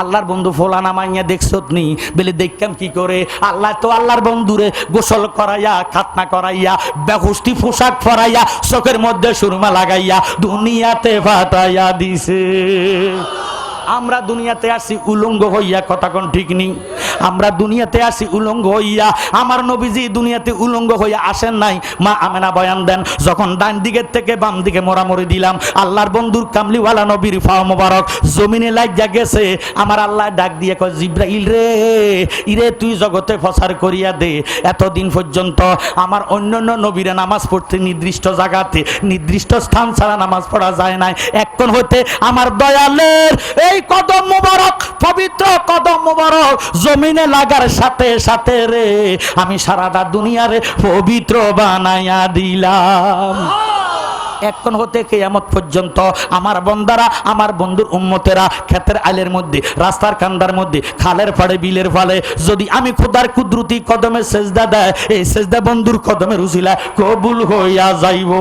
আল্লাহর বন্ধু ফোলা নামাইয়া দেখছত নি? বলে দেখতাম কি করে, আল্লাহ তো আল্লাহর বন্ধুরে গোসল করাইয়া খাতনা করাইয়া বেহুস্তি পোশাক পরাইয়া চোখের মধ্যে সুরমা লাগাইয়া দুনিয়াতে ফাটাইয়া দিছে। আমরা দুনিয়াতে আসি উলঙ্গ হইয়া, কথা কোন ঠিক নেই? আমরা দুনিয়াতে আসি উলঙ্গ হইয়া, আমার নবীজি দুনিয়াতে উলঙ্গ হইয়া আসেন নাই। মা আমেনা বয়ান দেন, যখন ডান দিকের থেকে বাম দিকে মোড়ামুড়ি দিলাম, আল্লাহর বন্ধুর কামলিওয়ালা নবীর পাও মোবারক জমিনে লাগিয়া গেছে। আমার আল্লাহ ডাক দিয়ে কয় জিব্রাইল রে, ইরে তুই জগতে প্রচার করিয়া দে, এতদিন পর্যন্ত আমার অন্যান্য নবীরা নামাজ পড়তে নির্দিষ্ট জায়গাতে নির্দিষ্ট স্থান ছাড়া নামাজ পড়া যায় নাই, এখন হতে আমার দয়ালের এই কদম মোবারক, পবিত্র কদম মোবারক জমিনে লাগার সাথে সাথে রে আমি সারাটা দুনিয়ারে পবিত্র বানাইয়া দিলাম। এখন হতে কিয়ামত পর্যন্ত আমার বন্দারা, আমার বন্ধুর উম্মতেরা ক্ষেতের আলের মধ্যে, রাস্তার কান্দার মধ্যে, খালের ফাড়ে, বিলের ফালে যদি আমি খোদার কুদরতি কদমে সেজদা দেয়, এই সেজদা বন্ধুর কদমের উসিলা কবুল হইয়া যাইব।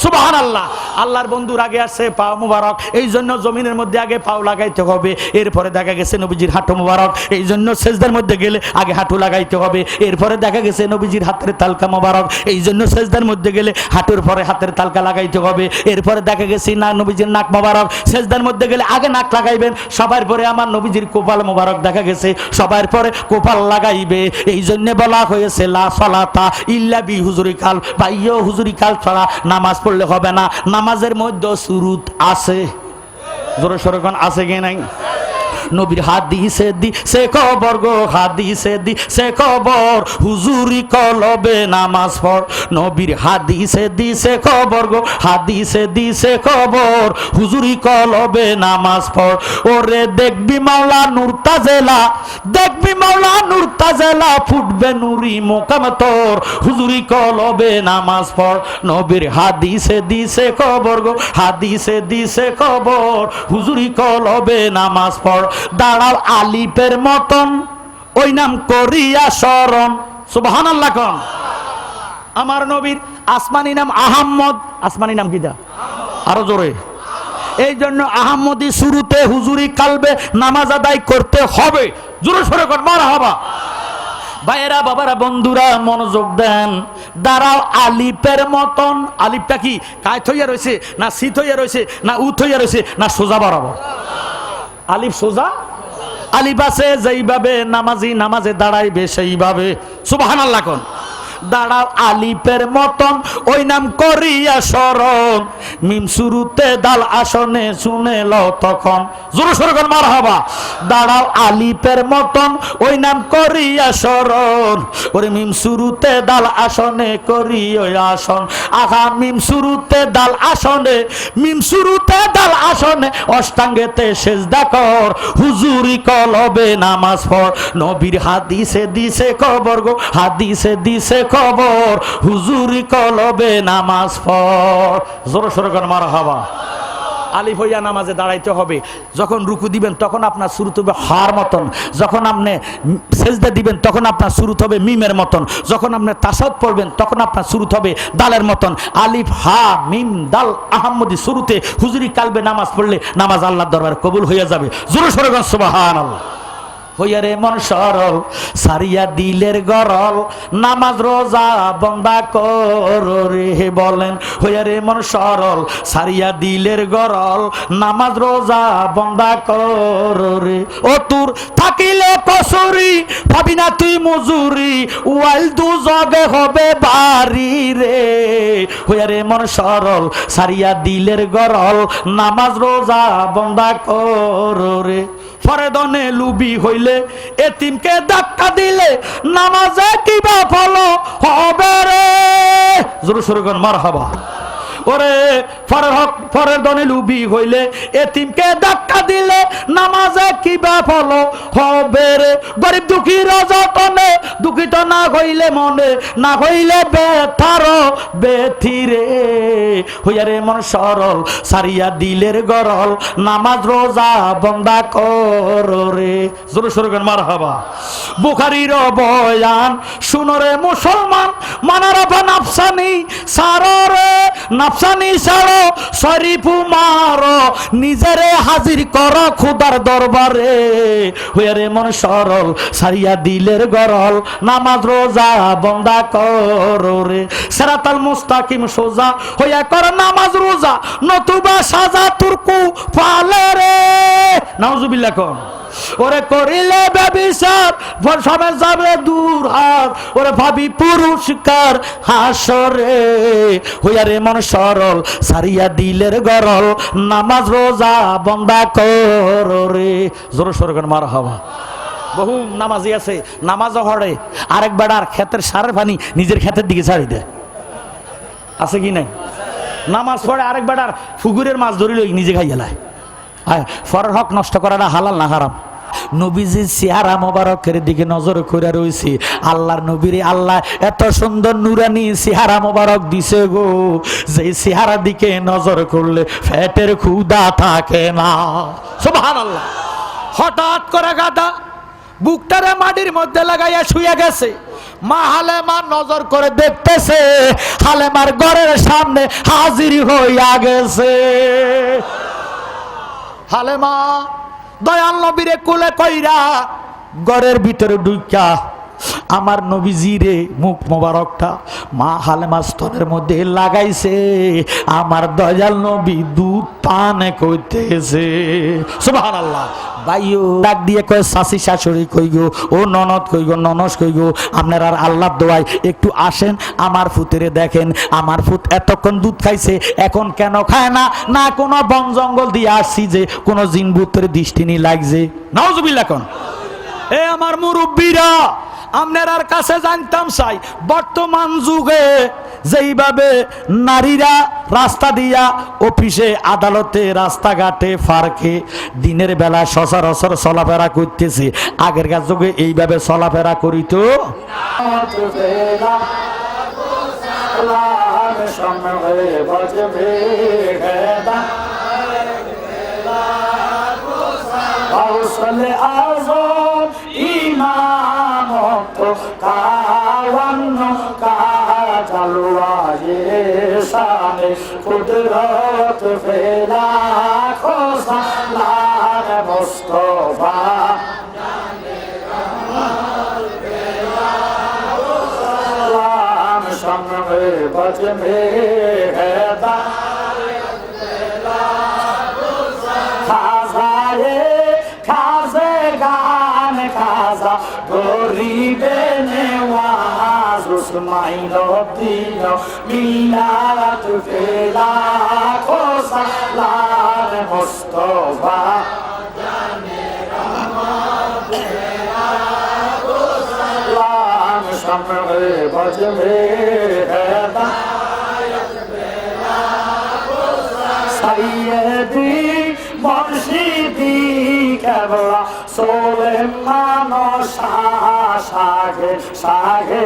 সুবহানাল্লাহ। আল্লাহর বন্ধুর আগে আছে পাও মুবারক, এই জন্য জমিনের মধ্যে আগে পাও লাগাইতে হবে, এরপরে দেখা গেছে নবীজির হাঁটু মুবারক, এই জন্য সেজদার মধ্যে গেলে আগে হাঁটু লাগাইতে হবে, এরপরে দেখা গেছে নবীজির হাতের তালকা মুবারক, এই জন্য সেজদার মধ্যে গেলে হাঁটুর পরে হাতের তালকা লাগাইতে হবে, এরপরে দেখা গেছে না নবীজির নাক মুবারক, সেজদার মধ্যে গেলে আগে নাক লাগাইবেন, সবার পরে আমার নবীজির কপাল মুবারক দেখা গেছে সবার পরে কপাল লাগাইবে। এই জন্য বলা হয়েছে লা সালাতা ইল্লা বি হুজুরিকাল, ভাইও হুজুরিকাল ছাড়া নামাজ পড়লে হবে না। নামাজের মধ্যে সুরুত আছে, জোরে সরে কোন আছে কি নাই? নবীর হাদিসে দি সে খবর গো, হাদিসে দি সে খবর, হুজুরি কলবে নামাজ পড়। নবীর হাদিসে দি সে খবর গো, হাদিসে দি সে খবর, হুজুরি কলবে নামাজ পড়। ওরে দেখবি মাওলা নূর তাজেলা, দেখবি মাওলা নূর তাজেলা, ফুটবে নুরি মোকাম তোর, হুজুরি কলবে নামাজ পড়। নবীর হাদিসে দি সে খবর গো, হাদিসে দি সে খবর, হুজুরি কলবে নামাজ পড়। দাঁড়াও আলিফের মতন, ওই নাম করিয়া স্মরণ। সুবহানাল্লাহ কোন? আমার নবীর আসমানি নাম আহম্মদ, আসমানি নাম কিটা? আরো জোরে। এই জন্য আহম্মদি শুরুতে হুজুরি কালবে নামাজ আদায় করতে হবে। জোরে সরে কর মারহাবা। ভাইয়েরা, বাবারা, বন্ধুরা, মনোযোগ দেন। দাঁড়াও আলিফের মতন। আলিফটা কি কায়ত হইয়া রয়েছে, না সিত হইয়া রয়েছে, না উত হইয়া রয়েছে, না সোজা বরাবর? আলিফ সোজা। আলিফ আছে যেইভাবে নামাজি নামাজে দাঁড়াইবে সেইভাবে। সুবহানাল্লাহ কোন। দাঁড়াও আলিফের মতন, ওই নাম করিয়া স্মরণ। মিম শুরুতে দাল আসনে শুনে লও তখন। জোরে সোরে কোন মারহাবা। দাঁড়াও আলিফের মতন, ওই নাম করিয়া স্মরণ। ওরে মিম শুরুতে দাল আসনে করি ওই আসন। আহা মিম শুরুতে দাল আসনে, মিম শুরুতে দাল আসনে অষ্টাঙ্গেতে সেজদা কর। হুজুরি কলবে নামাজ পড়। নবীর হাদিসে দিছে খবর গো, হাদিসে দিছে খবর। হুজুরি কলবে নামাজ পড়। জোরে সোরে কোন মারহাবা। আলিফ হইয়া নামাজে দাঁড়াইতে হবে। যখন রুকু দিবেন তখন আপনার শুরুত হবে হার মতন। যখন আপনি সেজদা দিবেন তখন আপনার শুরুত হবে মিমের মতন। যখন আপনি তাসাউদ পড়বেন তখন আপনার শুরুত হবে দালের মতন। আলিফ হা মিম দাল আহম্মদি শুরুতে হুজুরি কালবে নামাজ পড়লে নামাজ আল্লাহর দরবারে কবুল হইয়া যাবে। জোরে সোরে কোন সুবহানাল্লাহ। হইয়া রে মন সরল, সারিয়া দিলের গরল। নামাজ রোজা বন্দা কর রে বলেন। হইয়া রে মন সরল, সারিয়া দিলের গরল। নামাজ রোজা বন্দা কর রে। ও তোর থাকিলে কসুরি, ভাবি না তুই মজুরি। ওয়াইল দু জগে হবে বাড়ি রে। হইয়া রে মন সরল, সারিয়া দিলের গরল। নামাজ রোজা বন্দা কর রে। ফরেদনে লুবি হইলে, এতিমকে ধাক্কা দিলে, নামাজে কিবা ফলো হবে রে। জোরে সোরে কোন মারহাবা। ওরে ফরের দনে লুবি হইলে, এতিমকে ধাক্কা দিলে, নামাজে কিবা ফলো হবে রে। গরিব দুঃখী রজতনে, দুঃখিত না হইলে মনে, না হইলে বেথার বেথি রে। হইয়া রে মন সরল, সারিয়া দিলের গরল। নামাজ রোজা বন্দা কর রে। জোরে সোরে কোন মারহাবা। বুখারীর বয়ান শুনো রে মুসলমান, মানারাফা নাফসানি সারো রে। নাফসানি সারো শরীফু মারো, নিজেরে হাজির কর খুদার দরবারে। হইয়া রে মন সরল, সারিয়া দিলের গরল। নামাজ রোজা বন্দা কর রে। সিরাতাল মুস্তাকিম সোজা হইয়া কর নামাজ রোজা, নতুবা সাজা তুরকু ফালে রে। নাউজুবিল্লাহ কোন। ওরে করিলে ব্যভিচার, সবে যাবে দূর হাত। ওরে ভাবি পুরস্কার হাসরে। হইয়া রে মন সরল, সারিয়া দিলের গরল। নামাজ রোজা বন্দা কর রে। জোরে সোরে কোন মারহাবা। বহু নামাজি আছে নামাজও হড়ে, আরেক বেড়ার ক্ষেতের সারের পানি নিজের ক্ষেতের দিকে ছাড়ি দেয়। আছে কি নাই? নামাজ পড়ে আরেক বেড়ার পুকুরের মাছ ধরিল নিজে খাইয়ালায়। ফরের হক নষ্ট করাটা হালাল না হারাম? নবীজির চেহারা মোবারকের দিকে নজর করে রয়েছে। আল্লাহর নবীরে আল্লাহ এত সুন্দর নুরানি চেহারা মোবারক দিছে গো, যে চেহারা দিকে নজর করলে পেটের ক্ষুধা থাকে না। সুবহানাল্লাহ। হঠাৎ করে গাদা বুকটারে মাটির মধ্যে লাগাইয়া শুয়ে গেছে। মা হালেমা নজর করে দেখতেছে, হালেমার ঘরের সামনে হাজির হইয়া গেছে। হালেমা দয়াল নবীরে কোলে কইরা ঘরের ভিতরে ঢুইকা আমার নবীজিরে মুখ মোবারকটা মা হালেমা স্তনের মধ্যে লাগাইছে। আমার দয়াল নবী দুধ পান কইতেছে। সুবহানাল্লাহ। ভাইও ডাক দিয়ে কয়, শাশি শাশুড়ি কই গো, ও ননদ কই গো, ননস কই গো, আপনারা আল্লাহর দোয়ায় একটু আসেন, আমার ফুতেরে দেখেন। আমার ফুত এতক্ষণ দুধ খাইছে, এখন কেন খায় না? না কোনো বন জঙ্গল দিয়ে আসছি যে কোনো জিনভূতের দৃষ্টি নি লাগছে। নাউজুবিল্লাহ কোন। এ আমার মুরব্বীরা, আপনার কাছে জানতাম চাই, বর্তমান যুগে যেইভাবে নারীরা রাস্তা দিয়া অফিসে আদালতে রাস্তাঘাটে পার্কে দিনের বেলা সচরাচর চলাফেরা করতেছে, আগেরকার যুগে এইভাবে চলাফেরা করিত? কুদরত ফেলা খোসালার মুস্তফা बज में है खाजाए खाजे गान खाजा गरीबे नेवाज उस्माइलो दिनो मिलात फेला खोसा लाल मुस्तफा लाम शम्र बज में है सैयदी मुर्शिदी केबला सुलेमान शाहे शाहे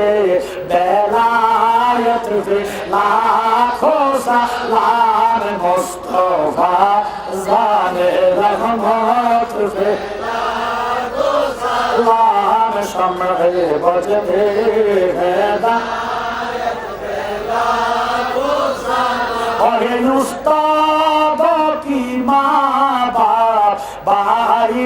बेलायत भी लाखों सलाम मुस्तफा जाने रहमत भी लाम शम्र बज में है और उस्ताद की माँ बाप भाई